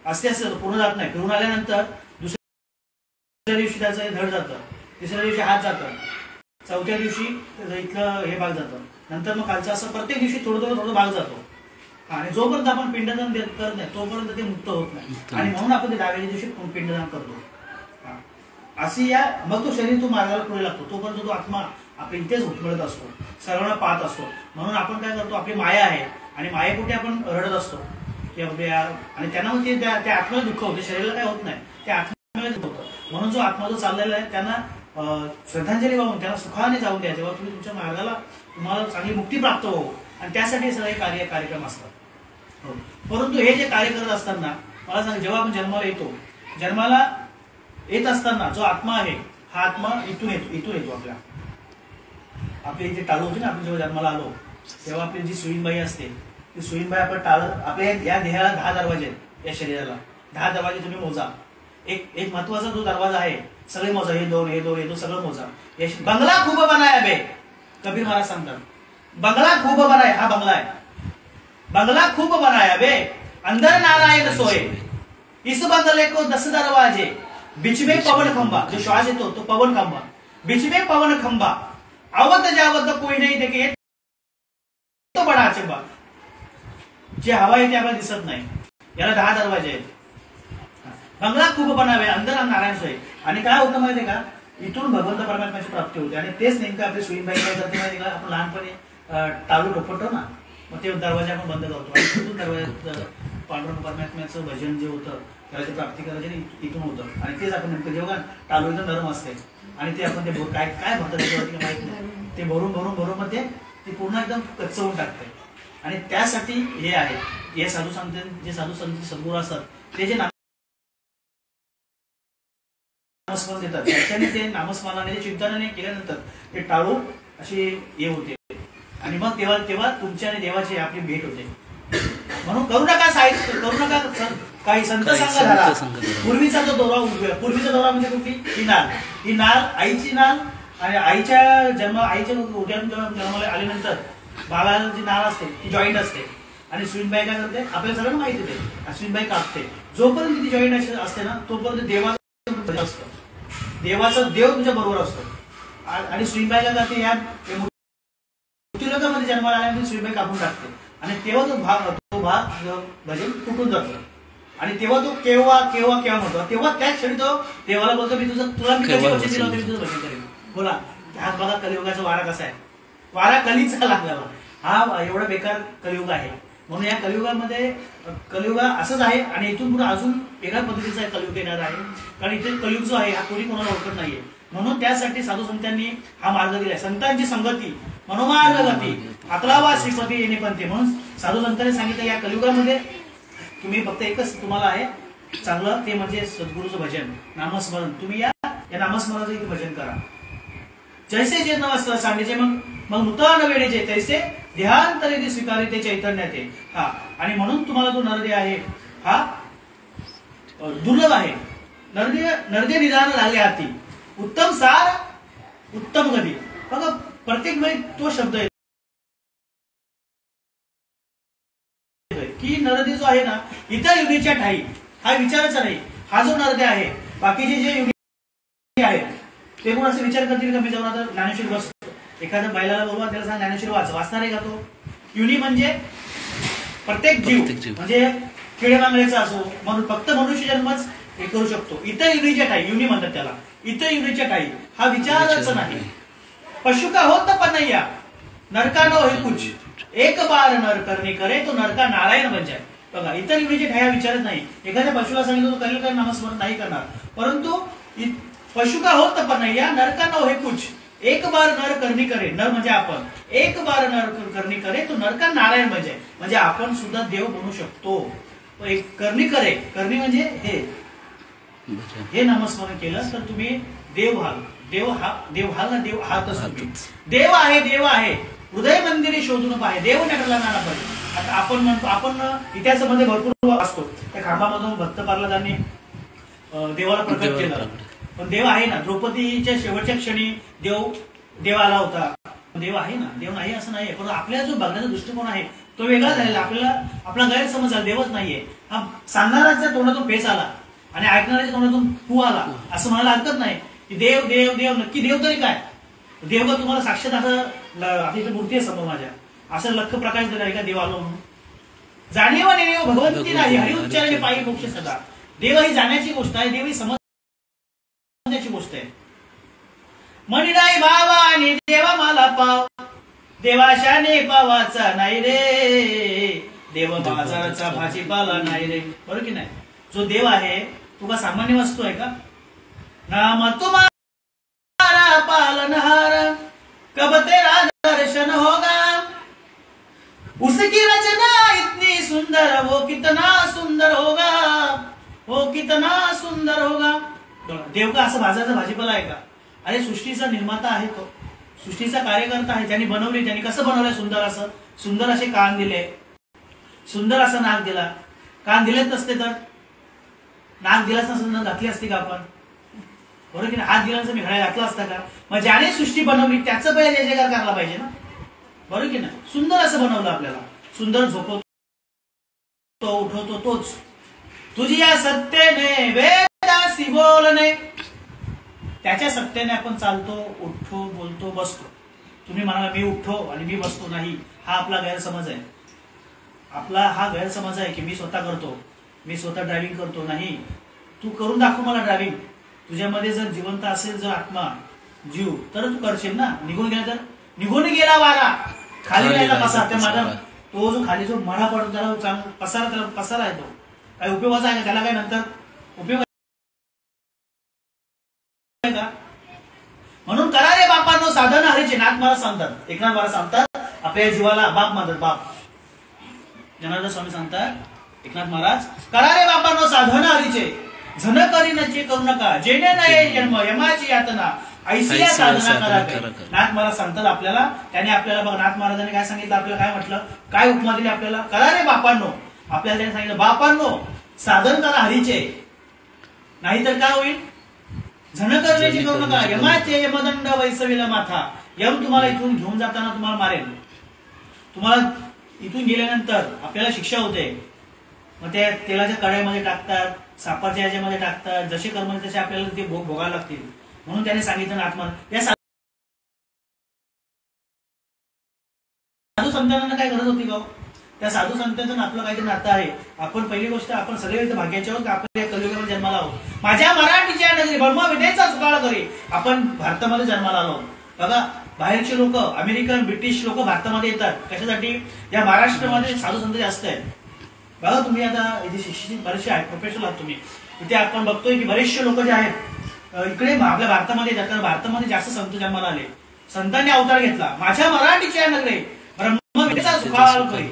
असते असतं, पूर्ण जात नाही. फिरून आल्यानंतर दुसऱ्या दिवशी त्याचं धड जातं, तिसऱ्या दिवशी हात जातं, चौथ्या दिवशी इथलं हे भाग जातं, नंतर मग खालचं, असं प्रत्येक दिवशी थोडं भाग जातो. आणि जोपर्यंत आपण पिंडदान करत नाही तोपर्यंत ते मुक्त होत नाही. आणि म्हणून आपण ते 10व्या दिवशी पिंडदान करतो. अशी या मग तो शरीर तो मार्गाला पुढे लागतो. तोपर्यंत तो आत्मा आपण इथेच उठमळत असतो, सर्वांना पाहत असतो. म्हणून आपण काय करतो, आपली माया आहे आणि मायेपोटी आपण रडत असतो की आणि त्यांना मग ते त्या आत्म्याला दुःख होते, शरीराला काय होत नाही, त्या आत्म्याला दुःख होतं. म्हणून जो आत्मा जो चाललेला आहे त्यांना श्रद्धांजली वाहून त्यांना सुखाने जाऊन द्या, जेव्हा तुम्ही तुमच्या मार्गाला तुम्हाला चांगली मुक्ती प्राप्त हो. आणि त्यासाठी सगळे कार्यक्रम असतात. परंतु हे जे कार्य करत असताना मला सांग, जेव्हा आपण जन्माला येत असताना जो आत्मा आहे हा आत्मा इथून येतो आपली इथे टाळू होती ना. आपण जेव्हा जन्माला आलो तेव्हा आपली जी सुईनबाई असते ती सुईनबाई आपण आपल्या या देहाला 10 दरवाजे आहेत. या शरीराला 10 दरवाजे तुम्ही मोजा. एक महत्वाचा जो दरवाजा आहे सगळे मोजा, हे दोन सगळं मोजा. बंगला खूप बनाया बे, कबीर महाराज सांगतात. बंगला खूप बनाया, हा बंगला आहे. बंगला खूप बनाया बे, अंदर नारायण सोए. इस बंगले को 10 दरवाजे, बीच में पवन खंबा. जो श्वास येतो तो पवन खंबा, बीच में पवन खंबा. आवत जावत कोई नाही देखे तो बडा अचंबा. जे हवा येते आपल्याला दिसत नाही, याला 10 दरवाजे आहेत. बंगला खूप बनावे, अंदर नारायण सोय. आणि काय होतं माहितीये का, इथून भगवंत परमात्म्याची प्राप्ती होते. आणि तेच नेमकं आपली सुईनबाई काय करते माहिती का, आपण लहानपणी टाळू टोपटतो ना, मग ते दरवाजा आपण बंद करतो आणि तिथून दरवाजा पांडुरंग परमात्म्याचं भजन जे होतं त्याची प्राप्ती करायची इथून होतं. आणि तेच आपण नेमकं जेव्हा टाळू एकदम नरम असते आणि ते आपण ते काय भरतं त्याच्यावरती माहित नाही, ते भरून मग ते पूर्ण एकदम कच्चं होऊन टाकते. आणि त्यासाठी हे आहे, हे साधू संत जे सद्गुरू असतात ते जे नामस्मरण देतात, त्याच्याने ते नामस्मरणाने चिंतनाने केल्यानंतर ते टाळू अशी हे होते. आणि मग तेव्हा तुमच्या आणि देवाची आपली भेट होते. म्हणून करू नका काही संत संघ झाला. पूर्वीचा जो पूर्वीचा दौरा म्हणजे कुठली, ही नाल आईची नाल. आणि आईच्या उद्यातून जन्माला आल्यानंतर बाळाला जी नाळ असते ती जॉईंट असते. आणि सुईनबाई काय करते आपल्याला सगळ्यांना माहिती आहे, सुईनबाई कापते. जोपर्यंत ती जॉईंट असते ना तोपर्यंत देवाचं असतं, देवाचा देव तुझ्या बरोबर असतो. आणि सुईनबाई काय करते, या मृत्यूलोकामध्ये जन्माला आल्यानंतर सुईनबाई कापून टाकते. आणि तेव्हा तो भाग भजन तुटून जातो. आणि तेव्हा तो केव्हा म्हणतो, तेव्हा त्या क्षणी तो देवाला बोलतो, मी तुला मी कधी वचन दिलं होतं, मी तुझं भजन करेन. बोला, हा बघा कलियुगाचा वारा कसा आहे. वारा कलीचा लागला. हा एवढा बेकार कलियुग आहे. म्हणून या कलियुगामध्ये कलियुग असंच आहे. आणि इथून पुढे अजून वेगळ्या पद्धतीचा कलियुग येणार आहे. कारण इथे कलियुग जो आहे हा कोणी कोणाला ओळखत नाहीये. म्हणून त्यासाठी साधू संतांनी हा मार्ग दिलाय. संतांची संगती मनोमार्ग गती, अकलावा श्रीपती येणे पंथी. म्हणून साधू संतांनी सांगितलं या कलियुगामध्ये तुम्ही फक्त एकच तुम्हाला आहे चांगलं, ते म्हणजे सद्गुरूचं भजन, नामस्मरण. तुम्ही या नामस्मरणाचं इथे भजन करा. जैसे जे नवस्त्र सांगायचे मग नूतन वेळेचे तैसे देहांतरे स्वीकारे ते चैतन्यात आहे. हा, आणि म्हणून तुम्हाला जो नरदेह आहे हा दुर्लभ आहे. नरदेह निदान लागले हाती, उत्तम सार उत्तम गती. बघा प्रत्येक वेळी तो शब्द आहे की नरदेह जो आहे ना इतर युगीच्या ठाई, हा विचाराचा नाही. हा जो नरदेह आहे, बाकीचे जे युगी आहेत ते कोण असे विचार करतील का मी जाऊन आता ज्ञानेश्वरी वाचतो. एखाद्या बैलाला बोलवा, त्याला सांग ज्ञानेश्वरी वाचणार आहे का तो. युनी म्हणजे प्रत्येक जीव, म्हणजे किडे मांगळेचा असो, म्हणून फक्त मनुष्य जन्मच हे करू शकतो. इतर युनीच्या ठाई, युनी म्हणतात त्याला, इतर युनीच्या ठाई हा विचारच नाही. पशु का होत पनैया नरका नो हे कुछ, एक बार नर करणे करे तो नरका नारायण बन जाय. बघा इतर युनीचे ठाई हा विचारच नाही. एखाद्या पशुला सांगितलं तो करेल का नामस्मरण नाही करणार. परंतु पशु का होत पनैया नरका नो हे कुछ, एक बार नर करणी करे, नर म्हणजे आपण, एक बार नर करणी करे तो नरका नारायण बन जाय. म्हणजे आपण सुद्धा देव बनू शकतो. करणी करे, करणी म्हणजे हे नामस्मरण केलं तर तुम्ही देव व्हाल. देव व्हाल ना, देव आहातच तुम्ही. देव आहे हृदय मंदिरी शोधून पाहे, देव नटला नाना पाहिजे. आता आपण म्हणतो, आपण इतिहासामध्ये भरपूर असतो. त्या खांबामधून भक्त प्रल्हादांनी देवाला प्रकट केलं. पण देव आहे ना, द्रौपदीच्या शेवटच्या क्षणी देव आला होता. देव आहे ना, देव नाही असं नाहीये. पण आपल्या जो बघण्याचा दृष्टिकोन आहे तो वेगळा झालेला. आपला गैरसमज झाला, देवच नाहीये. हा सांगणाऱ्याच्या तोंडातून पेच आला आणि ऐकणाऱ्याच्या तोंडातून फू आला असं म्हणायला हरकत नाही की देव देव देव. नक्की देव तरी काय, देव का तुम्हाला साक्षात असं आपली इथे मूर्ती आहे समोर माझ्या, असं लख प्रकाश दिला का देव आलो म्हणून. जाणीव नेव भगवंती नाही, हरि उच्चारणे पायी मोक्ष सदा. देव ही जाण्याची गोष्ट आहे, देव ही समजण्याची गोष्ट आहे. म्हणी नाही भावानी देवा मला पाव, देवाशाने पावाचा नाही रे, देव बाजाराचा भाजीपाला नाही रे. बरोबर की नाही? जो देव आहे तो का सामान्य वस्तू आहे का? नाम तुम्हारा पालनहार, कब तेरा दर्शन होगा, उसकी रचना इतनी सुंदर, वो कितना सुंदर होगा, वो कितना सुंदर होगा. देव का असं बाजाराचा भाजीपाला आहे का? अरे सृष्टीचा निर्माता आहे तो, सृष्टीचा कार्यकर्ता आहे. ज्यांनी बनवली, त्यांनी कसं बनवलंय सुंदर असं? सुंदर असे कान दिले, सुंदर असं नाक दिला. कान दिलेच नसते तर नाक दिलाच नसतं, घातली असती का आपण? बरोबर की नाही? हात दिला नसतं, मी घड्याळ घातला असता का? मग ज्याने सृष्टी बनवली त्याचं पहिले जय जयकार करायला पाहिजे ना. बरोबर की नाही? सुंदर असं बनवलं आपल्याला, सुंदर झोपवतो उठवतो तोच. तुझी या सत्तेने वेदासी बोलणे, त्याच्या सत्तेने आपण चालतो, उठतो, बोलतो, बसतो. तुम्ही म्हणाला मी उठतो आणि मी बसतो, नाही. हा आपला गैरसमज आहे. आपला हा गैरसमज आहे की मी स्वतः करतो, मी स्वतः ड्रायव्हिंग करतो. नाही, तू करून दाखव मला ड्रायव्हिंग. तुझ्यामध्ये जर जिवंत असेल, जर आत्मा, जीव, तर तू करशील ना. निघून गेला तर निघून गेला वारा, खाली राहिला पसार. त्या माझा तो जो खाली जो मळा पडतो त्याला पसारा, त्याला पसारा आहे. तो काही उपयोगाचा आहे? त्याला काय नंतर उपयोग आहे का? म्हणून करा रे बापांनो साधन हरीचे. नाथ महाराज सांगतात, एकनाथ महाराज सांगतात, आपल्या जीवाला बाप मानतात. बाप जनार्दन स्वामी सांगतात, एकनाथ महाराज, करा रे बापांनो साधन हरीचे, झन करीनचे करू नका, जेणे नाही जन्म यमाची यातना, ऐसिया साधना करा. नाथ महाराज सांगतात आपल्याला. त्याने आपल्याला बघा, नाथ महाराजांनी काय सांगितलं आपल्याला? काय म्हटलं? काय उपमा दिली आपल्याला? करा रे बापांनो. आपल्याला त्यांनी सांगितलं, बापांनो साधन करा हरीचे, नाहीतर काय होईल? झण करण्याची करू नका, यमाचे यमदंड वैसविला माथा. यम तुम्हाला इथून घेऊन जाताना तुम्हाला मारेल. तुम्हाला इथून गेल्यानंतर आपल्याला शिक्षा होते. मग त्या तेलाच्या कढाईमध्ये टाकतात, सापाच्या याच्यामध्ये टाकतात. जसे कर्म तसे आपल्याला ते भोगायला लागतील. म्हणून त्याने सांगितलं आत्मा. या साधू संतांना काय गरज होती का? त्या साधू संतांचं आपलं काहीतरी नातं आहे. आपण पहिली गोष्ट, आपण सगळे इथं भाग्याचे आहोत, आपण या कलियुगामध्ये जन्माला आहोत. माझ्या मराठीच्या नगरी ब्रह्मविद्येचा सुकाळ करी आपण भारतामध्ये जन्माला आलो. बघा, बाहेरचे लोक, अमेरिकन, ब्रिटिश लोक भारतामध्ये येतात कशासाठी? या महाराष्ट्रामध्ये साधू संत जास्त आहेत. बघा तुम्ही आता इथे शिक्षित बरेचसे आहेत, प्रोफेशनल आहात तुम्ही. इथे आपण बघतोय की बरेचसे लोक जे आहेत इकडे आपल्या भारतामध्ये येतात, कारण भारतामध्ये जास्त संत जन्माला आले. संतांनी अवतार घेतला. माझ्या मराठीच्या नगरी ब्रह्मविद्येचा सुकाळ करी.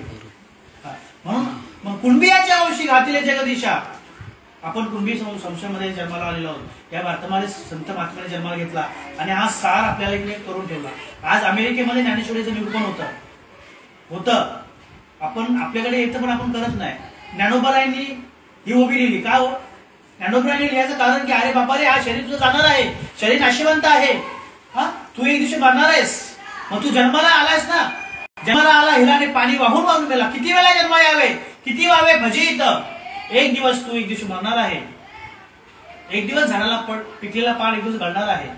म्हणून मग कुणबियाच्या अंशी घातिले जगदीशा. आपण कुणबी संस्थेमध्ये जन्माला आलेलो आहोत. या भारतामध्ये संत महात्म्याने जन्माला घेतला आणि हा सार आपल्याला इकडे करून ठेवला. आज अमेरिकेमध्ये ज्ञानेश्वरीचं निरूपण होतं. आपण आपल्याकडे येतं पण आपण करत नाही. ज्ञानोबारायांनी ही उभी लिहिली. का हो? ज्ञानोबारायांनी लिहायचं कारण की अरे बापा रे, हा शरीर तुझं जाणार आहे, शरीर नाशिवंत आहे. हा, तू एक दिवशी मरणार आहेस. मग तू जन्माला आलायस ना, जन्माला आला, हिराने पाणी वाहून वाहून गेला. किती वेळा जन्म यावे, किती व्हावे भजीत. एक दिवस तू एक दिवशी मरणार आहे. एक दिवस झाडाला पिकलेला पान एक दिवस गळणार आहे.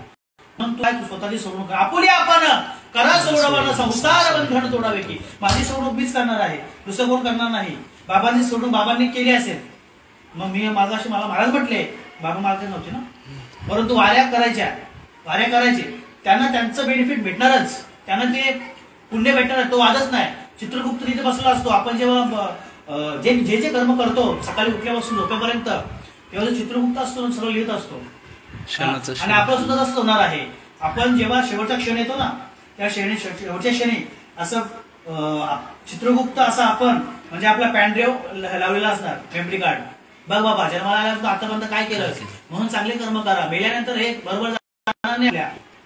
म्हणून तू काय, तू स्वतःची सोडवणूक आपुली आपण करा सोडवणं, संसार बंधन तोडावे की. माझी सोडवणूक मीच करणार आहे, दुसरं कोण करणार नाही. बाबांची सोडवणूक बाबांनी केली असेल. मग मी मागाशी मला महाराज म्हटले, बाबा महाराज नव्हते ना, परंतु वाऱ्या करायचे. त्यांना त्यांचं बेनिफिट भेटणारच, त्यांना ते पुण्य भेटणार, तो वादच नाही. चित्रगुप्त तिथे बसला असतो. आपण जेव्हा जे कर्म करतो सकाळी उठल्यापासून झोपेपर्यंत, तेव्हा चित्रगुप्त असतो, सगळं लिहित असतो. आणि आपलं सुद्धा तसंच होणार आहे. आपण जेव्हा शेवटचा क्षण येतो ना, त्या शेवटच्या क्षणी असं चित्रगुप्त असं आपण म्हणजे आपला पॅनड्राईव्ह लावलेला असणार, मेमरी कार्ड. बघ बाबा, जन्माला आल्यानंतर आतापर्यंत काय केलं, म्हणून चांगले कर्म करा. मेल्यानंतर हे बरोबर जाणार नाही,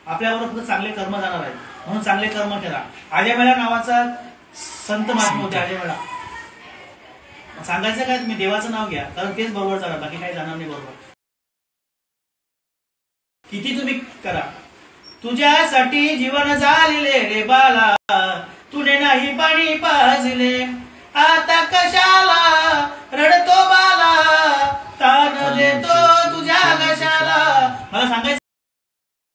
आपल्याबरोबर फक्त चांगले कर्म जाणार आहेत. म्हणून चांगले कर्म करा. आजयमेळा नावाचा संत महात्मा होते. आजयमेळा सांगायचं काय, तुम्ही देवाचं नाव घ्या, कारण तेच बरोबर जाणार, बाकी काही जाणार नाही बरोबर. किती तुम्ही करा. तुझ्यासाठी जीवन झालेले रे बाला, तुने नाही पाणी पाजले, आता कशाला रडतो बाला, तान देतो तुझ्या कशाला. मला सांगायचं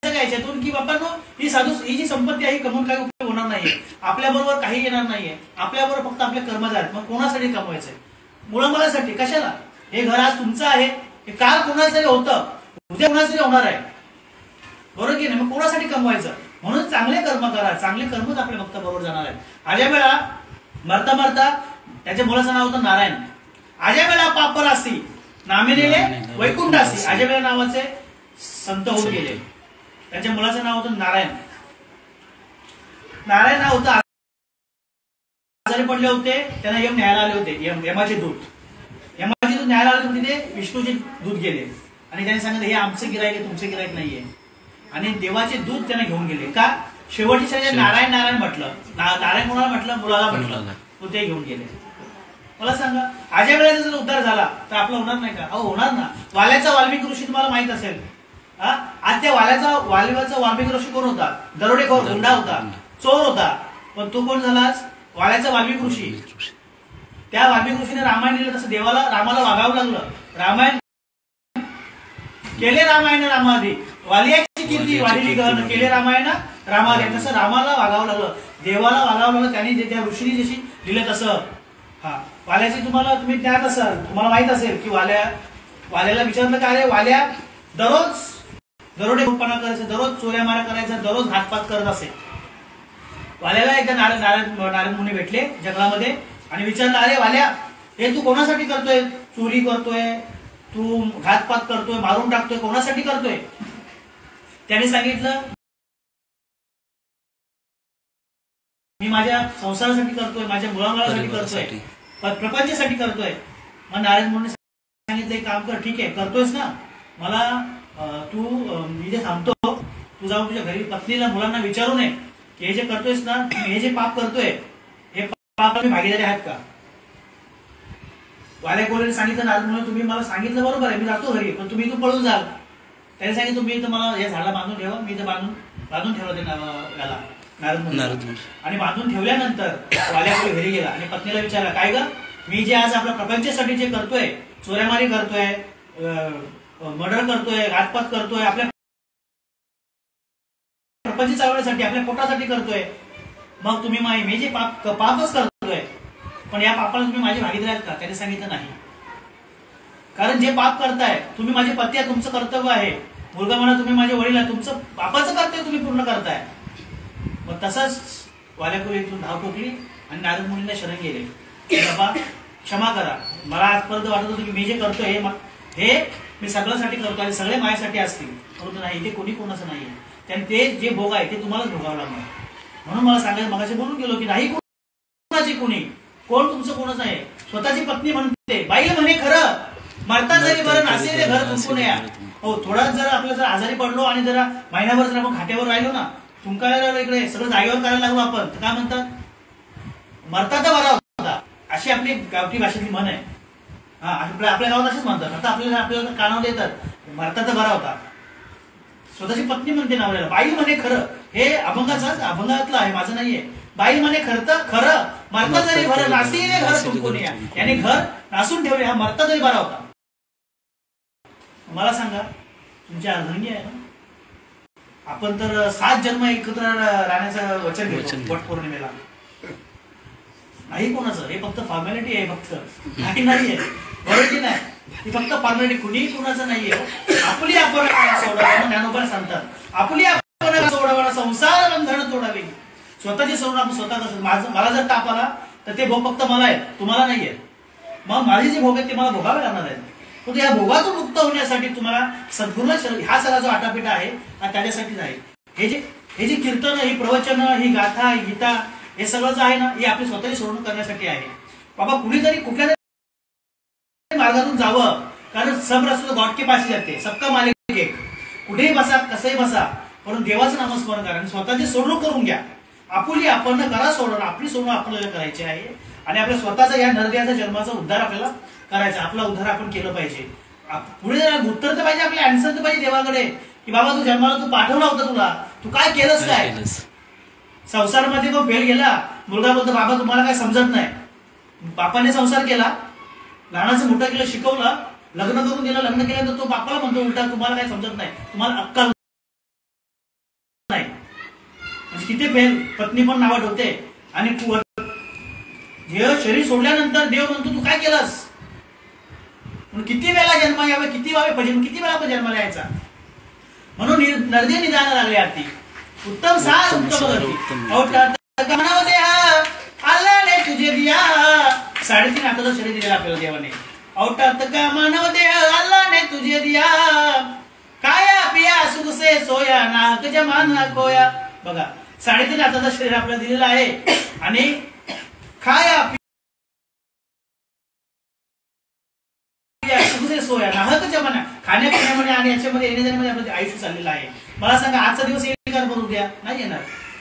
काय याच्यातून की बापांनो, ही जी संपत्ती आहे कमवून काही उपयोग होणार नाहीये. आपल्या बरोबर काही येणार नाहीये. आपल्याबरोबर फक्त आपले कर्म झाले. मग कोणासाठी कमवायचंय? मुळामुळासाठी. कशाला? हे घर आज तुमचं आहे, हे काल कोणासाठी होतं, उद्या कोणासाठी होणार आहे. बरोबर की नाही? मग कोणासाठी कमवायचं? म्हणून चांगले कर्म करा, चांगले कर्मच आपल्या भक्त बरोबर जाणार आहेत. आज्या वेळा मरता मरता त्याच्या मुलाचं नाव होतं नारायण. आज्या वेळा पापरासी नामिनेले वैकुंठासी, आज्या वेळा नावाचे संत होऊन गेले. त्याच्या मुलाचं नाव होतं नारायण. नारायण नाव होतं. आजारी पडले होते, त्यांना यम न्यायला आले होते. यमाचे दूत न्यायला आले होते. तिथे विष्णूचे दूत गेले आणि त्यांनी सांगितलं हे आमचं गिराईक आहे, तुमचं गिराईक नाहीये. आणि देवाचे दूत त्यांना घेऊन गेले. का? शेवटची शरीर नारायण नारायण म्हटलं. नारायण कोणाला म्हटलं? मुलाला म्हटलं. तो ते घेऊन गेले. मला सांगा, आज्या वेळेचा जर उद्धार झाला तर आपला होणार नाही का? अहो होणार ना. वाल्याचा वाल्मिकी ऋषी तुम्हाला माहित असेल. आज त्या वाल्याचा वाल्मिकी ऋषी कोण होता? दरोडेखोर, गुंडा होता, चोर होता. पण तो कोण झाला? वाल्याचा वाल्मिकी ऋषी. त्या वाल्मिकी ऋषीने रामायण लिहिलं, तसं रामाला वागावं लागलं. रामायण केले रामायण रामाधी, वालियाची कीर्ती वाढली गहन, केले रामायण रामाधी. तसं रामाला वागावं लागलं, देवाला वागावं लागलं. त्यांनी त्या ऋषीने जशी लिहिलं तसं. वाल्याची तुम्ही ज्ञात असाल, तुम्हाला माहित असेल की वाल्याला विचारलं का रे वाल्या दररोज दरोडेखोरपणा करायचं, दररोज चोऱ्या मारा करायचा, दररोज हातपात करत असे. वाल्याला एकदा नारायण मुनी भेटले जंगलामध्ये आणि विचारलं, अरे वाल्या हे तू कोणासाठी करतोय? चोरी करतोय, तू घातपात करतोय, मारून टाकतोय, कोणासाठी करतोय? त्याने सांगितलं मी माझ्या संसारासाठी करतोय, माझ्या मुलामुलासाठी करतोय, प्रपंचासाठी करतोय. मग नारायण मुनी सांगितलं एक काम कर, ठीक आहे करतोयस ना, मला तू मी जे थांबतो, तू जाऊन तुझ्या घरी पत्नीला मुलांना विचारू नये की हे जे करतोयस ना, हे जे पाप करतोय हे पापाची भागीदारी आहेत का? वाल्याकोरीने सांगितलं नारद मुनी तुम्ही मला सांगितलं बरोबर आहे, मी जातो घरी, पण तुम्ही इथून पळून जाल. त्याने सांगितलं तुम्ही इथं मला या झाडाला बांधून ठेवा. मी इथं बांधून ठेवलं ते याला नारद मुनी. आणि बांधून ठेवल्यानंतर वाल्याकोरी घरी गेला आणि पत्नीला विचारला, काय ग मी जे आज आपल्या प्रपंचासाठी जे करतोय, चोऱ्यामारी करतोय, मर्डर करतोय, घातपात करतोय, आपल्या प्रपंच चालवण्यासाठी, आपल्या पोटासाठी करतोय, मग तुम्ही मी जे पापच करतोय, पण या पापाला तुम्ही माझी भागीदार आहेत का? त्याने सांगितलं नाही. कारण जे पाप करताय तुम्ही माझे पती आहे, तुमचं कर्तव्य आहे. मुलगा म्हणा तुम्ही माझे वडील आहे, तुमचं पापाचं कर्तव्य तुम्ही पूर्ण करताय. मग तसंच वाल्याकोरी इथून धाव ठोकली आणि नारद मुनींना शरण गेले. बाबा क्षमा करा, मला आजपर्यंत वाटत होतं की मी जे करतोय हे मी सगळ्यासाठी करतो आणि सगळे माझ्यासाठी असतील, परंतु नाही, ते कोणी कोणाचं नाहीये. त्याने ते जे भोग आहे ते तुम्हालाच भोगावं लागणार. म्हणून मला सांगायचं, मगाशी बोलून गेलो की नाही कोणाची कोणी, कोण तुमचं कोणच नाही. स्वतःची पत्नी म्हणते, बाई म्हणे खरं मरता जरी बरं नासे घर तुमकून या. हो, थोडा जर आपलं जर आजारी पडलो आणि जरा महिनाभर जर आपण खाट्यावर राहिलो ना, तुमका इकडे सगळं जागेवर करायला लागलो आपण, तर काय म्हणतात, मरता तर बरा होता, अशी आपली गावठी भाषेतली म्हण आहे. आपल्या गावात अशीच म्हणतात. आता आपल्याला कानावर देतात, मरता तर बरा होता. स्वतःची पत्नी म्हणते नवऱ्याला, बाई म्हणे खरं. हे अभंगातलं आहे, माझं नाहीये. बाई म्हणे खरं मरता जरी बरं नासी घर तुमकून या. याने घर नासून ठेवले, हा मरता तरी बरा होता. मला सांगा, तुमची अर्धांगी आहे ना, आपण तर 7 जन्म एकत्र राहण्याचं वचन घेतो वट पौर्णिमेला. नाही कोणाचं, हे फक्त फॉर्मॅलिटी आहे, फक्त नाहीये, बरोबर की नाही? ही फक्त फॉर्मॅलिटी, कुणी कुणाचं नाहीये. आपली आपण सोडावं, ज्ञानोबा सांगतात, आपली आपण सोडावं, संसार बंधन तोडावे. स्वतःची सोडून आपण स्वतः कसं, मला जर ताप आला तर ते भोग फक्त मला आहेत, तुम्हाला नाहीये. मग माझे जे भोग आहेत ते मला भोगावे लागणार आहेत. पण या भोगातून मुक्त होण्यासाठी तुम्हाला सद्गुरूला हा सगळा जो आटापिटा आहे हा त्याच्यासाठीच आहे. हे जे कीर्तन, ही प्रवचन, ही गाथा, ही गीता, हे सगळं जे आहे ना, हे आपली स्वतःची सोडवणूक करण्यासाठी आहे. बाबा कुणीतरी कुठल्या मार्गातून जावं, कारण सब रस्ता गॉड के पाशी जाते, सबका मालिक एक. कुठेही बसा, कसंही बसा, पण देवाचं नामस्मरण करा आणि स्वतःची सोडवणूक करून घ्या. आपुली आपण करा सोडवणं, आपली सोडवणूक आपल्याला करायची आहे आणि आपल्या स्वतःचा या नरदेहाचा जन्माचा उद्धार आपल्याला करायचा. आपला उद्धार आपण केलं पाहिजे. पुढे उत्तर तर पाहिजे, आपले आन्सर तर पाहिजे देवाकडे की बाबा तू जन्माला तू पाठवला होता, तुला तू काय केलंस, काय संसारामध्ये तो फेल गेला. मुलगा बोलतो बाबा तुम्हाला काय समजत नाही. बापाने संसार केला, लहानाचं मोठं केलं, शिकवलं, लग्न करून दिलं. लग्न केल्यानंतर तो बापाला म्हणतो उलटा तुम्हाला काय समजत नाही, तुम्हाला अक्कल नाही. म्हणजे तिथे फेल. पत्नी पण नावं ठेवते आणि हे शरीर सोडल्यानंतर देव म्हणतो तू काय केलंस. किती वेळा जन्म यावे, किती वावे पाहिजे, किती वेळा आपण जन्माला यायचा. म्हणून नरदे निदान लागले आरती उत्तम सार उत्तम गती मानव देह आल्याने तुझे दिया 3.5 हाताचं शरीर दिलेलं आपल्याला देवाने औटात का मानव देह आल्याने तुझे दिया काया पिया सुख से सोया नाहक जमाना कोया बघा 3.5 हाताचं शरीर आपल्याला दिलेलं आहे आणि खाया सोया नाहक जमाना खाण्यापिण्यामध्ये आणि याच्यामध्ये येण्यामध्ये आपलं आयुष्य चाललेलं आहे मला सांगा आजचा दिवस येईल का बरोबर उद्या नाही येणार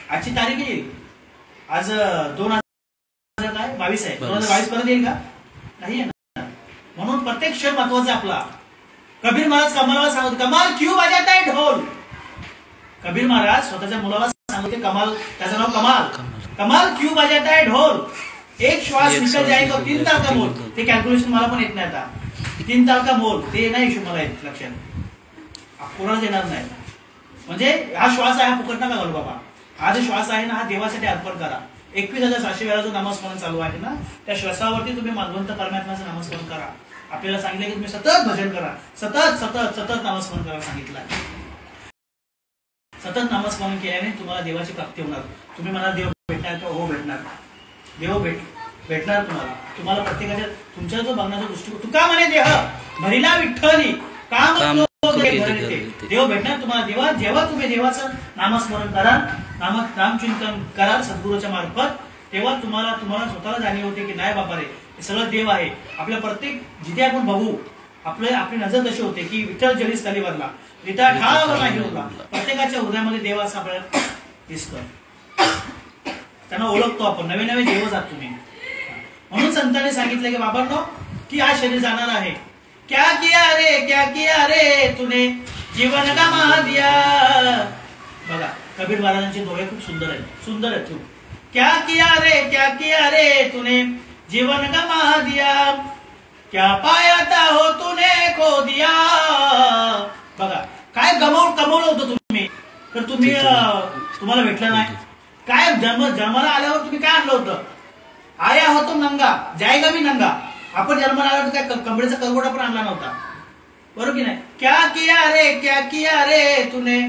आजची तारीख येईल आज 2022 आहे 2022 पर्यंत येईल का नाही येणार म्हणून प्रत्येक क्षण महत्वाचा आपला कबीर महाराज कमालला सांगत कमाल क्यों बजाता है ढोल कबीर महाराज स्वतःच्या मुलाला सांगते कमाल त्याचं नाव कमाल कमाल क्यों बजाता है ढोल एक श्वास निकल जाएगा 3 ताल का मोल ते कॅल्क्युलेशन मला पण येत नाही आता 3 ताल का मोल ते नाही हिशोब मला येत लक्षात कोणाला येणार नाही म्हणजे हा श्वास आहे हा फुकट नका घालू बाबा हा जो श्वास आहे ना हा देवासाठी अर्पण करा 21,700 वेळा जो नामस्मरण चालू आहे ना त्या श्वासावरती तुम्ही मानवंत परमात्म्याचं नामस्मरण करा आपल्याला सांगितलं की तुम्ही सतत भजन करा सतत सतत सतत नामस्मरण करायला सांगितलं आहे सतत नामस्मरण केल्याने तुम्हाला देवाची प्राप्ती होणार तुम्ही मला देव भेटणार का हो भेटणार देव भेटणार तुम्हाला प्रत्येकाच्या तुमच्या जो बघण्याचा दृष्टिकोन तुका म्हणे देह भरिला विठ्ठली काम देव भेटणार तुम्हाला जेव्हा तुम्ही देवाचं नामस्मरण कराल नामचिंतन कराल सद्गुरूच्या मार्फत तेव्हा तुम्हाला स्वतःला जाणीव होते की नाही बाबा रे हे सगळं देव आहे आपल्या प्रत्येक जिथे आपण बघू आपली नजर कशी होते की विठ्ठल जरी स्थलीवरला विठा ठावर नाही होता प्रत्येकाच्या हृदयामध्ये देव असं आपल्याला दिसतं त्यांना ओळखतो आपण नवे नवे देव जात तुम्ही म्हणून संतांनी सांगितलं की बाबांनो की हा शरीर जाणार आहे क्या किया रे तूने जीवन गमा दिया बघा कबीर महाराजांचे डोळे खूप सुंदर आहेत क्या किया रे तूने जीवन गमा दिया क्या पाया था हो तूने खो दिया बघा काय कमवलं होतं तुम्ही तर तुम्ही तुम्हाला भेटलं नाही काय जन्माला आल्यावर तुम्ही काय आणलं होतं आया होतो नंगा जायगा भी नंगा आपण जन्माला आल्यावर काय कमरेचा करगोडा पण आणला नव्हता बरोबर की नाही क्या किया रे तूने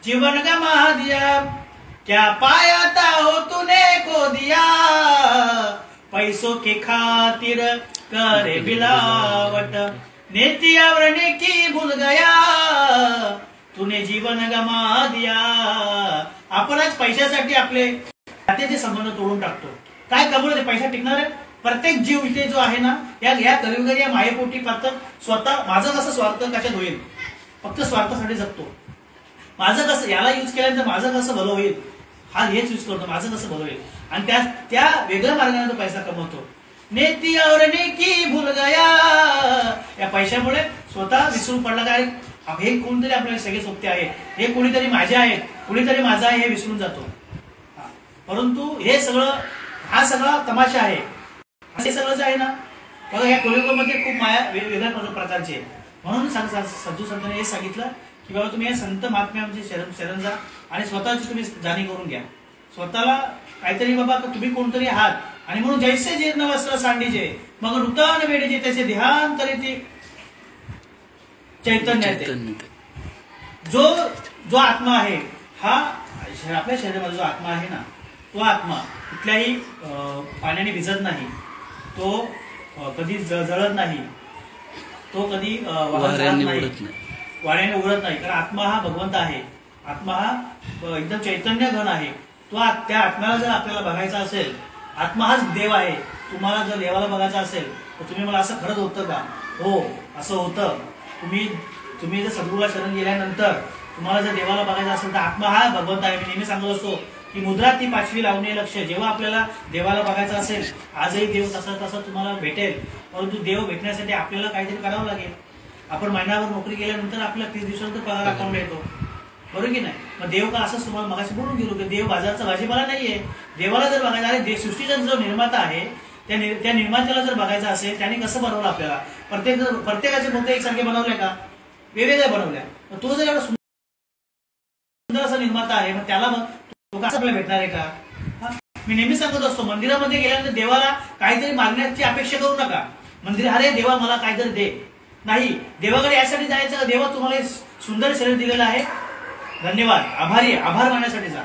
जीवन गमा दिया क्या पाया था हो तूने खो दिया पैसों के खातिर करे बिलावट नेतिया की भूल गया तूने जीवन गमा दिया आपण आज पैशासाठी आपले नात्याचे संबंध तोडून टाकतो काय कमवलं ते पैसा टिकणार आहे प्रत्येक जीव इथे जो आहे ना या कलियुगात या मायेपोटी फक्त स्वतः माझं कसं स्वार्थ कशात होईल फक्त स्वार्थासाठी जगतो माझं कसं याला यूज केल्यानंतर माझं कसं भलं होईल हा हेच यूज करतो माझं कसं भलं होईल आणि त्या वेगळ्या मार्गाने तो पैसा कमवतो नेती और नेकी भूल गया या पैशामुळे स्वतः विसरून पडला काय हे कोणतरी आपल्याला सगळे सोबते आहे हे कोणीतरी माझे आहेत कोणीतरी माझा आहे हे विसरून जातो परंतु हे सगळं हा सगळा तमाशा आहे हे सगळं जे आहे ना बघा या कलियुगामध्ये खूप माया वेगवेगळ्या प्रकारचे म्हणून साधू संतांनी हे सांगितलं की बाबा तुम्ही या संत महात्म्याचे शरण जा आणि स्वतःची तुम्ही जाणीव करून घ्या स्वतःला काहीतरी बाबा तुम्ही कोणतरी आहात आणि म्हणून जैसे जीर्ण वस्त्र सांडीचे मग नूतन वेळेचे त्याचे ध्यान तरी चैतन्य जो आत्मा आहे हा आपल्या शरीरामध्ये जो आत्मा आहे ना तो आत्मा कुठल्याही पाण्याने भिजत नाही तो कधी जळत नाही तो कधी वाऱ्याने उडत नाही कारण आत्मा हा भगवंत आहे आत्मा हा एकदम चैतन्य घन आहे त्या आत्म्याला जर आपल्याला बघायचा असेल आत्मा हाच देव आहे तुम्हाला जर देवाला बघायचं असेल तर तुम्ही मला असं खरंच होतं का हो असं होतं तुम्ही जर सद्गुरूला शरण गेल्यानंतर तुम्हाला जर देवाला बघायचं असेल तर आत्मा हा भगवंत आहे मी नेहमी सांगत असतो की मुद्रा ती 5वी लावणे लक्ष जेव्हा आपल्याला देवाला बघायचं असेल आजही देव तसा तुम्हाला भेटेल परंतु देव भेटण्यासाठी आपल्याला काहीतरी करावं लागेल आपण महिनाभर नोकरी केल्यानंतर आपल्याला 30 दिवसानंतर पगार अकाउंटला येतो बरोबर की नाही मग देव का असंच तुम्हाला मगाशी बोलून गेलो की देव बाजारचा भाजीपाला नाहीये देवाला जर बघायचं अरे सृष्टीचा जो निर्माता आहे त्या निर्मात्याला जर बघायचं असेल त्याने कसं बनवलं आपल्याला प्रत्येकाचे मुद्दे एकसारखे बनवले का वेगवेगळे बनवल्या तो जर एवढा सुंदर असा निर्माता आहे मग त्याला मग तो कसं आपल्याला भेटणार आहे का मी नेहमी सांगत असतो मंदिरामध्ये गेल्यानंतर देवाला काहीतरी मागण्याची अपेक्षा करू नका मंदिर अरे देवा मला काहीतरी दे नाही देवाकडे यासाठी जायचं देवा तुम्हाला सुंदर शरीर दिलेलं आहे धन्यवाद, आभारी आहे, आभार मानण्यासाठी जा.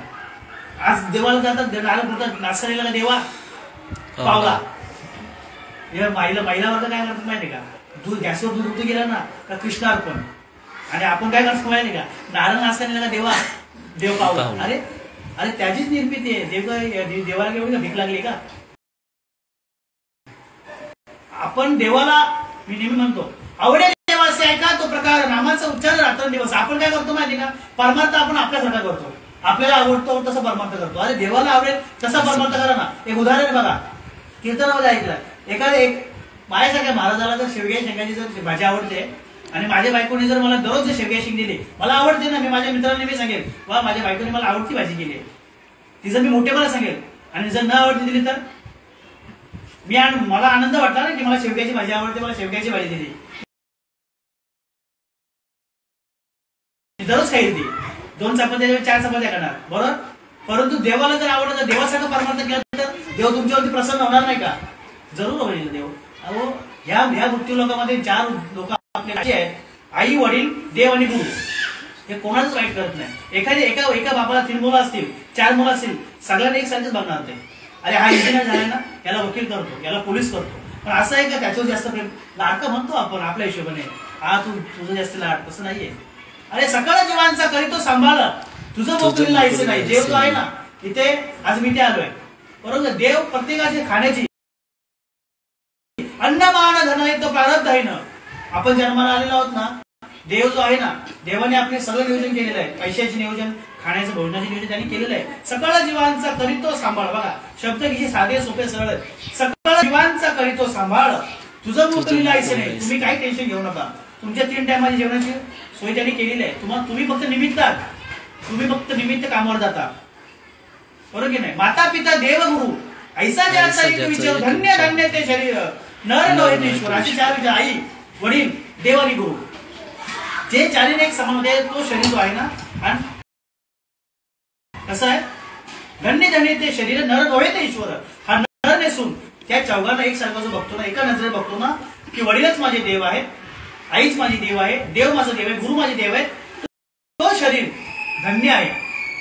आज देवाला जातात, नारळ फोडतात, नाचकरीला देवा पावला. महिलावर काय करतात माहिती का, दूध गॅसवर दूध उतू गेला ना का कृष्णार्पण. आणि आपण काय करतो माहिती का, नारळ नाचकरीला देवा देव पावला. अरे अरे त्याचीच निर्मिती आहे. देवाला एवढी भीक लागली का. आपण देवाला, मी नेहमी म्हणतो, आवडेल देवाचे ऐका तो प्रकार, नामाचा उच्चार रात्रंदिवस. आपण काय करतो माहिती का, परमार्थ आपण आपल्यासारखा करतो, आपल्याला आवडतो तसं परमार्थ करतो. अरे देवाला आवडेल तसा परमार्थ करा ना. एक उदाहरण बघा, कीर्तनामध्ये ऐकलं, एक माझ्यासारख्या महाराजाला जर शेवग्या शेंगाची जर भाजी आवडते आणि माझ्या बायकोने जर मला दररोज जर शेवग्या शेंग दिली, मला आवडते ना, मी माझ्या मित्रांनी मी सांगेल वा माझ्या बायकोने मला आवडती भाजी केली, तिचं मी मोठेपणा सांगेल. आणि जर न आवडती दिली तर मला आनंद वाटला ना की मला शेवग्याची भाजी आवडते, मला शेवग्याची भाजी दिली, दररोज खाईल ती. 2 चपात्या 4 चपात्या करणार, बरोबर. परंतु देवाला जर आवडत तर देवासाठी परमार्थ केला तर देव तुमच्यावरती प्रसन्न होणार नाही का. जरूर होईल देव. अहो ह्या मृत्यू लोकांमध्ये 4 लोक आपले आहेत, आई वडील देव आणि गुरु. हे कोणाच वाईट करत नाही. एका बापाला 3 मुलं असतील, 4 मुलं असतील, सगळ्यांना एक सारखेच बघणार ते. अरे हा इंजिनियर झाला ना, याला वकील करतो, याला पोलीस करतो. पण असं आहे का त्याच्यावर जास्त प्रेम, लाडकं म्हणतो आपण आपल्या हिशोबाने, हा तुझं जास्त लाड, तसं नाहीये. अरे सकळ जीवांचा करीतो सांभाळ, तुझं मोकळीला आईचं नाही. देव जो आहे ना, इथे आज मी ते आलोय, बरोबर. देव प्रत्येकाची खाण्याची अन्नमान धन आहे तो प्रारब्ध आहे ना. आपण जन्माला आलेलो आहोत ना, देव जो आहे ना, देवाने आपले सगळं नियोजन केलेलं आहे. पैशाचे नियोजन, खाण्याचं भोजनाचे नियोजन त्यांनी केलेलं आहे. सकळ जीवांचा करीतो सांभाळ. बघा शब्द किती साधे सोपे सरळ आहेत. सकळ जीवांचा करीतो सांभाळ, तुझं मोकळीला आईचं नाही. तुम्ही काही टेन्शन घेऊ नका. तुमच्या 3 टायमाची जेवणाची सोय त्यांनी केलेली आहे. तुम्ही फक्त निमित्त कामावर जाता, बरोबर की नाही. माता पिता देव गुरु ऐसा ज्याचा एक विचार, धन्य धन्य ते शरीर, नर नव्हे ईश्वर. अशी 4 विचार, आई वडील देव आणि गुरु, जे 4 एक समामध्ये तो शरीर जो आहे ना. आणि कसं आहे, धन्य धन्य ते शरीर, नर नव्हे ते ईश्वर. हा नर नेसून त्या चौघांना एक सारखा जो बघतो ना, एका नजरेत बघतो ना, की वडीलच माझे देव आहे, आईच माझी देव आहे, देव माझा देव आहे, गुरु माझे देव आहे. तो शरीर धन्य आहे.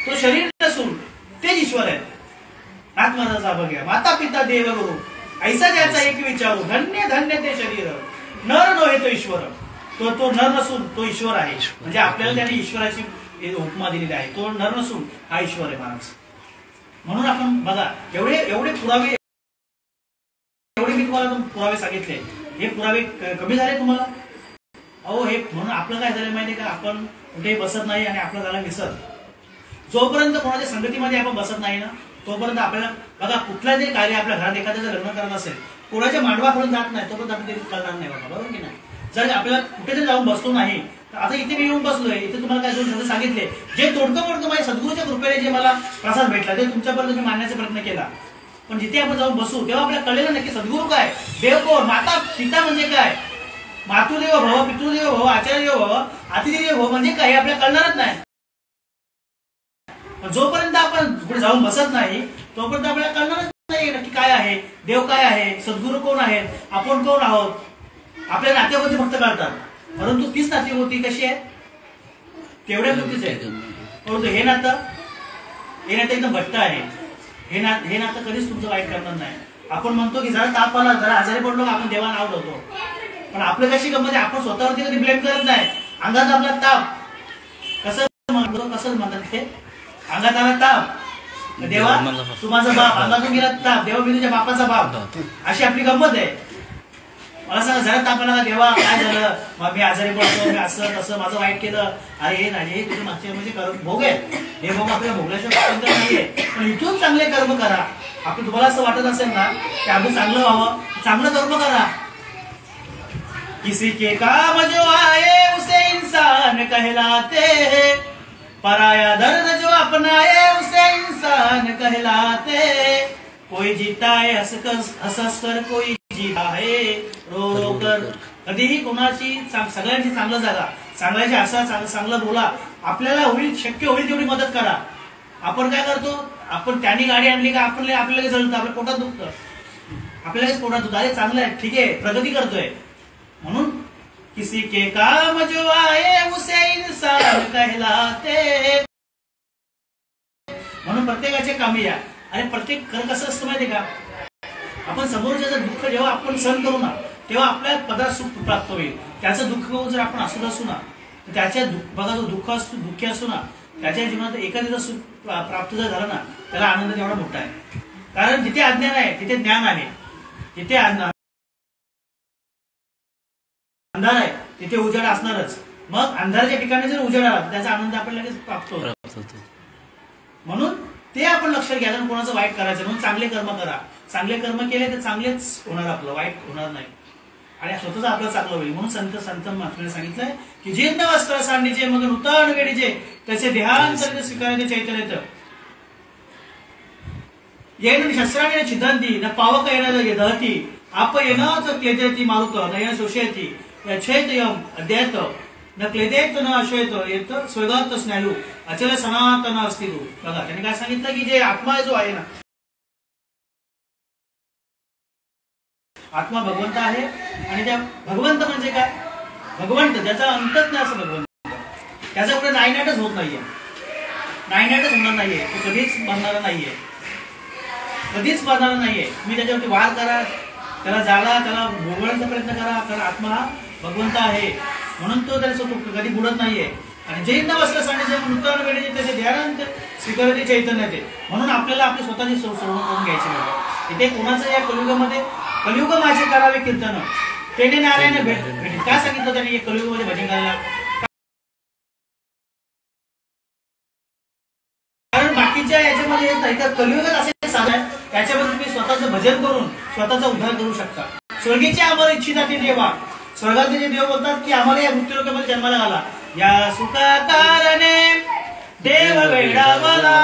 तो शरीर नसून तेच ईश्वर आहे. आत्मराजा बघा, माता पिता देव गुरु ऐसा ज्याचा एक विचारू, धन्य धन्य ते शरीर, नर नव्हे तो ईश्वर. तो नर नसून तो ईश्वर आहे. म्हणजे आपल्याला त्याने ईश्वराची उपमा दिलेली आहे. तो नर नसून हा ईश्वर आहे महाराज. म्हणून आपण बघा, एवढे पुरावे, एवढे मी तुम्हाला पुरावे सांगितले. हे पुरावे कमी झाले तुम्हाला. अहो हे म्हणून आपलं काय झालं माहितीये का, आपण कुठेही बसत नाही आणि आपलं झालं विसर. जोपर्यंत कोणाच्या संगतीमध्ये आपण बसत नाही ना, तोपर्यंत आपल्याला बघा कुठलं तरी कार्य आपल्या घरात एखाद्याचं लग्न करत असेल, कोणाच्या मांडवाकडून जात नाही तोपर्यंत आपण ते करणार नाही बाबा, बरोबर की नाही. जर आपल्याला कुठेतरी जाऊन बसलो नाही, तर आता इथे मी येऊन बसलोय, इथे तुम्हाला काय 2 शब्द सांगितले, जे तोडकं माझ्या सद्गुरूच्या कृपेने जे मला प्रसाद भेटला ते तुमच्यापर्यंत मी मांडण्याचा प्रयत्न केला. पण जिथे आपण जाऊन बसू तेव्हा आपल्याला कळलेलं नक्की सद्गुरू काय, देव कोण, माता पिता म्हणजे काय, मातृदेव भव, पितृदेव भव, आचार्य भव, अतिदेव भव म्हणजे काय, आपल्याला कळणारच नाही. जोपर्यंत आपण पुढे जाऊन बसत नाही तोपर्यंत आपल्याला कळणारच नाही नक्की काय आहे, देव काय आहे, सद्गुरू कोण आहेत, आपण कोण आहोत. आपल्या नातेवाईक फक्त कळतात, परंतु तीच नातेवाईक कशी आहे तेवढ्या पुरतीच आहे. परंतु हे नातं एकदम भट्ट आहे. हे नातं कधीच तुमचं वाईट करणार नाही. आपण म्हणतो की जरा ताप आला, जरा आजारी पडलो, आपण देवा नाव ठेवतो. पण आपलं कशी गंमत आहे, आपण स्वतःवरती कधी ब्लेम करत नाही. अंगात आपला ताप कसं म्हणतात ते, अंगात आला ताप, देवा तू माझा बाप, अंगातून गेला ताप, देवा मी तुझ्या बापाचा बाप, अशी आपली गंमत आहे. मला सांगा जरा ताप आला, देवा काय झालं, मी आजारी पडतो, मी असं तसं माझं वाईट केलं, अरे हे नाही, हे तुझ्या मागच्या म्हणजे कर्म भोग आहे, हे भोग आपल्याला भोगल्याशिवाय नाहीये. पण इथून चांगले कर्म करा. आपण तुम्हाला असं वाटत असेल ना की आपण चांगलं व्हावं, चांगलं कर्म करा. किसी के काम जो आए उसे इंसान कहलाते हैं, पराया दर्द जो अपनाए उसे इंसान कहलाते. कोई जीता है हंस कर, कोई जीता है रो रो कर. कधीही कोणाची सगळ्यांची चांगलं जागा, चांगल्याची असं चांगलं बोला. आपल्याला होईल शक्य होईल तेवढी मदत करा. आपण काय करतो, आपण त्यांनी गाडी आणली का आपल्याला जळतं, आपल्या पोटात दुखतं, आपल्यालाच पोटात दुखतं. अरे चांगलं आहे, ठीक आहे, प्रगती करतोय म्हणून किसी के काम जो आए उसे इंसान कहलाते. म्हणून प्रत्येकाचे कामी या. आणि प्रत्येक कसं असतं माहिती का, आपण समोरच्याचं दुःख जेव्हा आपण सहन करू ना तेव्हा आपल्या पदरात सुख प्राप्त होईल. त्याचं दुःख जर आपण असत असू ना तर त्याच्या बघा जो दुःखी असतो ना त्याच्या जीवनात एखाद्या सुख प्राप्त जर झालं ना त्याला आनंद तेवढा मोठा आहे. कारण जिथे अज्ञान आहे तिथे ज्ञान आहे, जिथे अंधार आहे तिथे उजेड असणारच. मग अंधाराच्या ठिकाणी जर उजेड आला त्याचा आनंद आपण लगेच प्राप्त होतो. म्हणून ते आपण लक्षात घ्या. कोणाचं वाईट करायचं म्हणून चांगले कर्म करा. चांगले कर्म केले तर चांगलेच होणार, आपलं वाईट होणार नाही आणि स्वतःच आपलं चांगलं होईल. म्हणून संत महात्म्याने सांगितलंय की जीर्ण वस्त्र सांडीचे मग नूतन वेडीचे त्याचे ध्यान करीत स्वीकारायचे चैतन्य येण शस्त्राने छिदंती न पावक येणार दहती आप येणच क्लेदेती मारुत नयन शोषयती यच्छेतयम अद्यत न क्लेदेत न अश्वेत येत स्वर्गात स्नायू अचल सनातन अस्तित्व. बघा त्यांनी काय सांगितलं की जे आत्मा जो आहे ना, आत्मा भगवंत आहे. आणि त्या भगवंत म्हणजे काय, भगवंत ज्याचा अंतच नाही असं भगवंत. त्याचा पुढे नायनाटच होत नाहीये, नायनाटच होणार नाहीये. तो कधीच मरणारा नाहीये, कधीच मरणारा नाहीये. तुम्ही त्याच्यावरती वार करा, त्याला जाला, त्याला भोगवण्याचा प्रयत्न करा, कारण आत्मा हा भगवंत आहे. म्हणून तो त्याला कधी बुडत नाहीये. आणि जैन वस्त्र सांडीचे नूतन वेळेचे त्याचे ध्यान स्वीकारते चैतन्य ते. म्हणून आपल्याला आपली स्वतःची सोडवणूक करून घ्यायची नाही. इथे कोणाचं या कलियुगामध्ये कलियुग माझे करावे कीर्तन तेने नारायण भेट. काय सांगितलं त्यांनी कलियुगामध्ये भजन करायला? कारण बाकीच्या याच्यामध्ये येत नाही, तर कलियुगात असे साधन आहे त्याच्यामध्ये तुम्ही स्वतःचं भजन करून स्वतःचा उद्धार करू शकता. स्वर्गीचे आम्हाला इच्छिता ते देवा, स्वर्गातले जे देव बोलतात की आम्हाला या मृत्यूलोकामध्ये जन्माला घाला. या सुखाकारणे देव वेडावला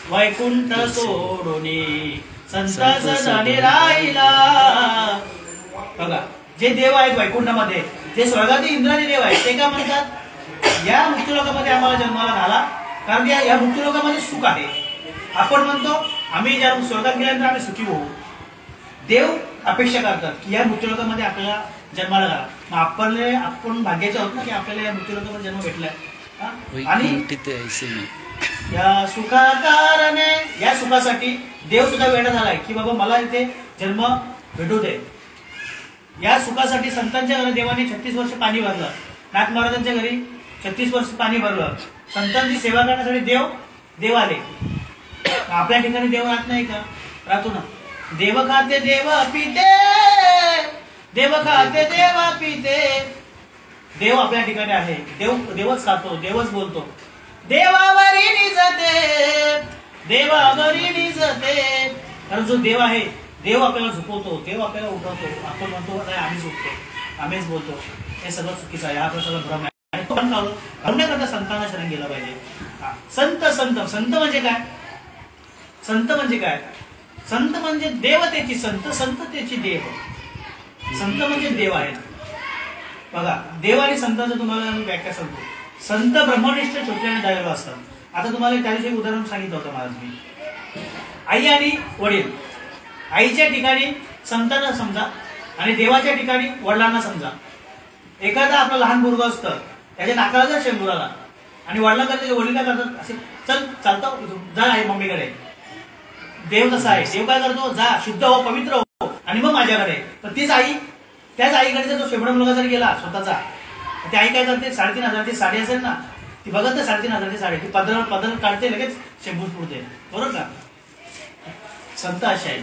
वैकुंठ सोडूनी संत सदानी राहिला. बघा जे देव आहेत वैकुंठामध्ये, जे स्वर्गातील इंद्रादी देव आहेत ते काय म्हणतात, या मृत्यूलोकामध्ये आम्हाला जन्माला घाला, कारण या मृत्यूलोकामध्ये सुख आहे. आपण म्हणतो आम्ही ज्या स्वर्गात गेल्यानंतर आम्ही सुखी होऊ. देव अपेक्षा करतात की या मृत्यूलोकामध्ये आपल्याला जन्माला घाला. मग आपण भाग्याचे आहोत ना की आपल्याला या मृत्यूलोकामध्ये जन्म भेटलाय. आणि या सुखाकारणे, या सुखासाठी देव सुद्धा वेडा झालाय की बाबा मला इथे जन्म भेटू दे. या सुखासाठी संतांच्या घरी देवाने 36 वर्ष पाणी भरलं. नाथ महाराजांच्या घरी 36 वर्ष पाणी भरलं. संतांची सेवा करण्यासाठी देव आले. आपल्या ठिकाणी देव राहत नाही का? राहतो ना. देव खाते देव पिते, देव खाते देव पिते. देव आपल्या ठिकाणी आहे. देवच खातो, देवच बोलतो. देवावरी निजते, देवावरी निजते. कारण जो देव आहे, देव आपल्याला झोपवतो, देव आपल्याला उठवतो. आपण म्हणतो नाही आम्ही झोपतो, आम्हीच बोलतो. हे सगळं चुकीचं आहे, हा सगळं भ्रम आहे. आणि तो घडवण्याकरता संतांना शरण गेला पाहिजे. संत संत संत म्हणजे काय? संत म्हणजे काय? संत म्हणजे देवतेची संत, संततेची देव. संत म्हणजे देव आहे. बघा देव आणि संतांचं तुम्हाला मी व्याख्या सांगतो. संत ब्रह्मनिष्ठ छोट्याने दयाळू असतात. आता तुम्हाला त्याविषयी एक उदाहरण सांगितलं होतं महाराज मी. आई आणि वडील, आईच्या ठिकाणी संतांना समजा आणि देवाच्या ठिकाणी वडिलांना समजा. एखादा आपलं लहान मुलगा असतं, त्याच्या नाकाला जर शेंबूर आला आणि वडिलांकडे वडील काय करतात, असे चल चालतो जा आई मम्मीकडे. देव तसा आहे. देव काय करतो, जा शुद्ध हो, पवित्र हो आणि मग माझ्याकडे. तर तीच आई, त्याच आईकडे जर तो शेंबडा मुलगा जर गेला स्वतःचा, ती आई काय करते, 3,500ची साडी असेल ना, ती बघत ना 3,500ची साडी, ती पदर काढते, लगेच शेंबूस पुरते. बरोबर का? संत असे आहे.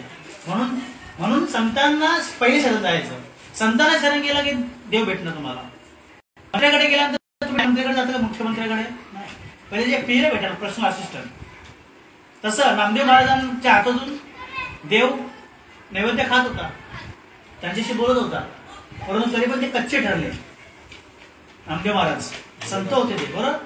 म्हणून संतांना पहिले शरण जायचं. संतांना शरण गेला की देव भेटणार तुम्हाला. मंत्र्याकडे गेल्यानंतर तुम्ही मंत्र्याकडे जाता का मुख्यमंत्र्याकडे? नाही. पहिले जे पीर भेटणार, पर्सनल असिस्टंट. तसं नामदेव महाराजांच्या हातातून देव नैवेद्य खात होता, त्यांच्याशी बोलत होता, परंतु तरी पण ते कच्चे ठरले. नामदेव महाराज संत होते ते, बरोबर.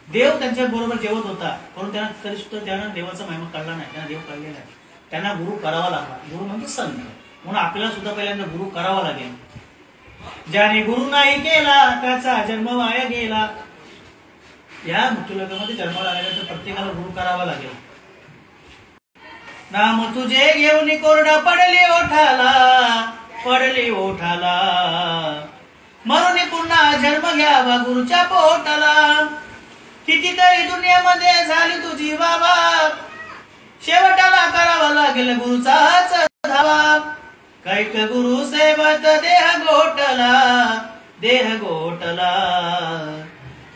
देव त्यांच्या बरोबर जेवत होता, परंतु त्यांना तरी सुद्धा त्यांना देवाचा महिमा कळला नाही, त्यांना देव कळलेला नाही. त्यांना गुरु करावा लागला. गुरु म्हणजे संत. म्हणून आपल्याला सुद्धा पहिल्यांदा गुरु करावा लागेल. ज्याने गुरु नाही केला त्याचा जन्म वाया गेला. या मृत्यूलोकामध्ये जन्माला आल्यानंतर प्रत्येकाला गुरु करावा लागेल. नाम तुझे घेऊन कोरडा पडली ओठाला, पडली ओठाला. जन्म घ्यावा गुरुच्या पोटाला, कितीतरी दुनियामध्ये झाली तुझी बाबा, शेवटाला करावा लागेल गुरुचाच धावा. कैक गुरु सेवत देह गोटला, देह गोटला,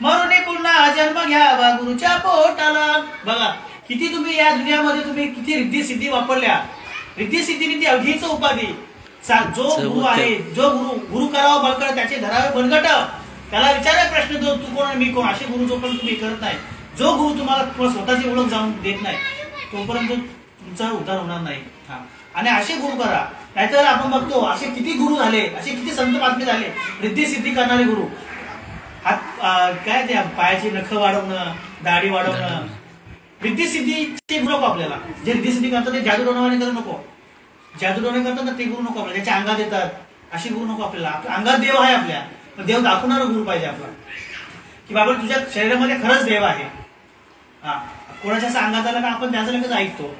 मरुनी पुन्हा जन्म घ्यावा गुरुच्या पोटाला. बघा किती तुम्ही या दुनियामध्ये तुम्ही किती रिद्धी सिद्धी वापरल्या. रिद्धी सिद्धीने ती अवधीच उपाधी. जो गुरु आहे, जो गुरु करावा बळकट त्याचे धरावे बलगट. त्याला विचारा प्रश्न, जो तू कोण मी कोण. असे गुरु जोपर्यंत तुम्ही करत नाही, जो गुरु तुम्हाला स्वतःची ओळख जाऊन देत नाही, तोपर्यंत तुमचा उद्धार होणार नाही. आणि असे गुरु करा. नाहीतर आपण बघतो असे किती गुरु झाले, असे किती संत महात्मे झाले रिद्धी सिद्धी करणारे गुरु. हात काय ते पायाची नख वाढवणं, दाढी वाढवणं, रिद्धी सिद्धीचे गुरु नको आपल्याला. जे रिद्धी सिद्धी करतात ते जादू टोणावाने करू नको. जादू टोणे करतात ना ते गुरु नको आपल्याला. त्याच्या अंगात येतात असे गुरु नको आपल्याला. अंगात देव आहे आपल्या, पण देव दाखवणारा गुरु पाहिजे आपला, की बाबा तुझ्या शरीरामध्ये खरंच देव आहे. कोणाच्या असं अंगात आला का आपण त्याचं लगेच ऐकतो,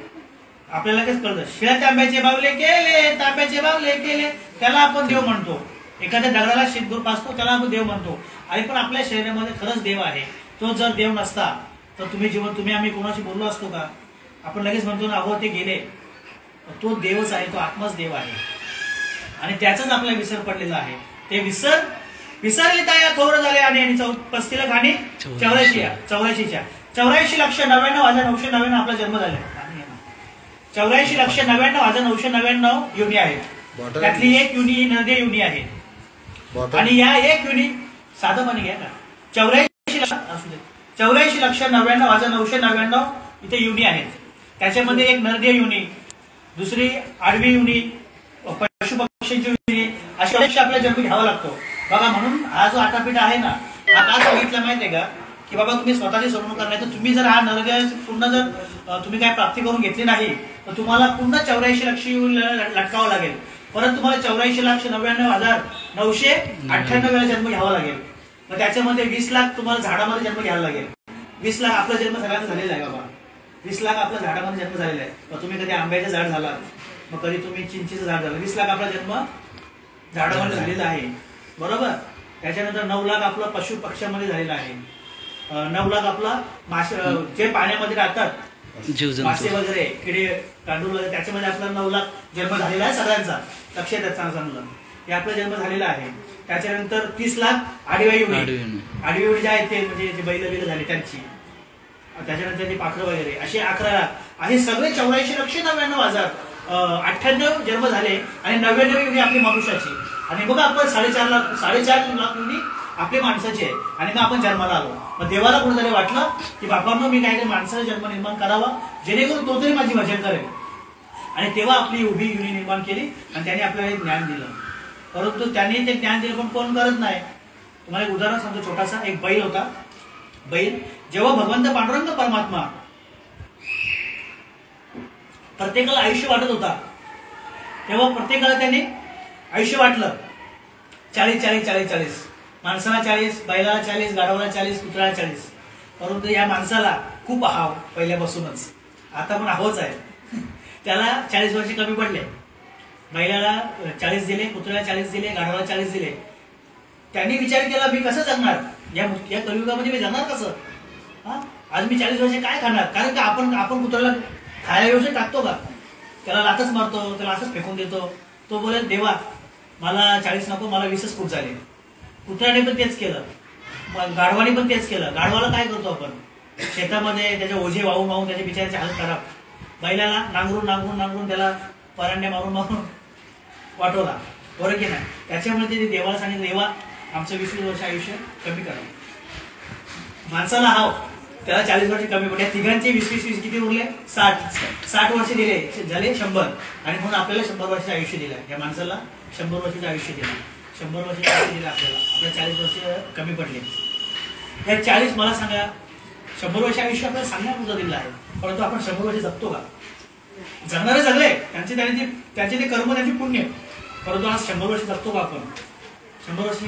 आपल्याला लगेच कळतं. शिळ्या तांब्याचे बावले केले, तांब्याचे बावले केले, त्याला आपण देव म्हणतो. एखाद्या दगडाला शिरदूर पाचतो त्याला आपण देव म्हणतो. आणि पण आपल्या शरीरामध्ये खरंच देव आहे. तो जर देव नसता तर तुम्ही आम्ही कोणाशी बोललो असतो का? आपण लगेच म्हणतो ना, अहो ते गेले. तो देवच आहे, तो आत्माच देव आहे. आणि त्याचाच आपला विसर पडलेला आहे. ते विसरले त्या थोर झाले. आणि 35 आणि 84च्या 84,99,999 आपला जन्म झाला. 84,99,999 युनी आहेत. त्यातली एक युनी नदी युनी आहे. आणि या एक युनी साधं पाणी घ्या का, 84,99,999 इथे युनी आहेत. त्याच्यामध्ये एक नरदेय युनी, दुसरी आडवी युनी, पशु पक्षींची युनी, अशा आपला जन्म घ्यावा लागतो. बघा म्हणून हा जो आटापीठ आहे ना, हा का सांगितलं माहितीये का, की बाबा तुम्ही स्वतःची सोडवणूक करणार. तर तुम्ही जर हा नरदेय पूर्ण जर तुम्ही काय प्राप्ती करून घेतली नाही तर तुम्हाला पूर्ण 84 लक्ष लटकावं लागेल. परत तुम्हाला 84,99,998 वेळा जन्म घ्यावा लागेल. मग त्याच्यामध्ये 20 लाख तुम्हाला झाडामध्ये जन्म घ्यायला लागेल. 20 लाख आपला जन्म सगळ्यांचा झालेला आहे बाबा. 20 लाख आपल्या झाडामध्ये जन्म झालेला आहे. मग तुम्ही कधी आंब्याचं झाड झाला, मग कधी तुम्ही चिंचेचं झाड झालं. 20 लाख आपला जन्म झाडामध्ये झालेला आहे, बरोबर. त्याच्यानंतर 9 लाख आपला पशु पक्ष्यामध्ये झालेला आहे. 9 लाख आपला मासे जे पाण्यामध्ये राहतात, मासे वगैरे, किडे, तांदूळ वगैरे, त्याच्यामध्ये आपला 9 लाख जन्म झालेला आहे सगळ्यांचा. लक्षात द्या चांगलं, हे आपला जन्म झालेला आहे. त्याच्यानंतर 30 लाख आडव्या युनी. आडवी युनी जे आहे ते म्हणजे जे बैल झाले त्यांची. त्याच्यानंतर ते पाखरं वगैरे, असे 11 लाख. असे सगळे 84,99,998 जन्म झाले. आणि 99 युनी आपली मनुष्याची. आणि बघा आपण 4.5 लाख युनी आपली माणसाची आहे. आणि मग आपण जन्माला आलो. मग देवाला कुठेतरी वाटलं की बाबांनो मी काहीतरी माणसाचा जन्म निर्माण करावा, जेणेकरून तो तरी माझी भजन करेल. आणि तेव्हा आपली उभी युनी निर्माण केली आणि त्याने आपल्याला ज्ञान दिलं. परंतु त्यांनी ते ज्ञान दिलं पण कोण करत नाही. तुम्हाला एक उदाहरण सांगतो छोटासा. एक बैल होता. बैल जेव्हा भगवंत पांडुरंग परमात्मा प्रत्येकाला आयुष्य वाटत होता, तेव्हा प्रत्येकाला त्याने आयुष्य वाटलं. 40-40-40-40. माणसाला 40, बैलाला 40, गाढवाला 40, कुत्र्याला 40. परंतु या माणसाला खूप हाव पहिल्यापासूनच, आता पण हावच आहे. त्याला 40 वर्ष कमी पडले. बैलाला 40 दिले, कुत्र्याला 40 दिले, गाढवाला 40 दिले. त्यांनी विचार केला मी कसं जगणार या कलियुगामध्ये, मी जगणार कसं. आज मी 40 वर्ष काय खाणार. कारण का आपण कुत्र्याला खायला व्यवस्थित टाकतो का, त्याला लातच मारतो, त्याला असंच फेकून देतो. तो बोलेल देवा मला 40 नको, मला 20च खूप झाले. कुत्र्याने पण तेच केलं, गाढवाने पण तेच केलं. गाढवाला काय करतो आपण शेतामध्ये, त्याचे ओझे वाहून त्याच्या बिचाराची हालत खराब. बैलाला नांगरून त्याला परांड्या मारून वाटवला, बरोबर की नाही. त्याच्यामुळे ते देवाला सांगितलं देवा आमचं 20 वर्ष आयुष्य कमी करा. माणसाला हाव त्याला 40 वर्ष कमी पडले. तिघांचे 20 किती उरले, 60 वर्ष दिले, झाले 100. आणि म्हणून आपल्याला 100 वर्षाचं आयुष्य दिलं. या माणसाला 100 वर्षाचं आयुष्य दिलं. 100 वर्षाचं आयुष्य दिलं आपल्याला. आपल्याला 40 वर्ष कमी पडले. या 40 मला सांगा 100 वर्ष आयुष्य आपल्याला सांगण्यापुरतं दिलं आहे. परंतु आपण 100 वर्ष जगतो का. जगणारे जगले, त्यांचे ते कर्म, त्यांची पुण्य. परंतु आज 100 वर्ष जगतो का आपण. 100 वर्ष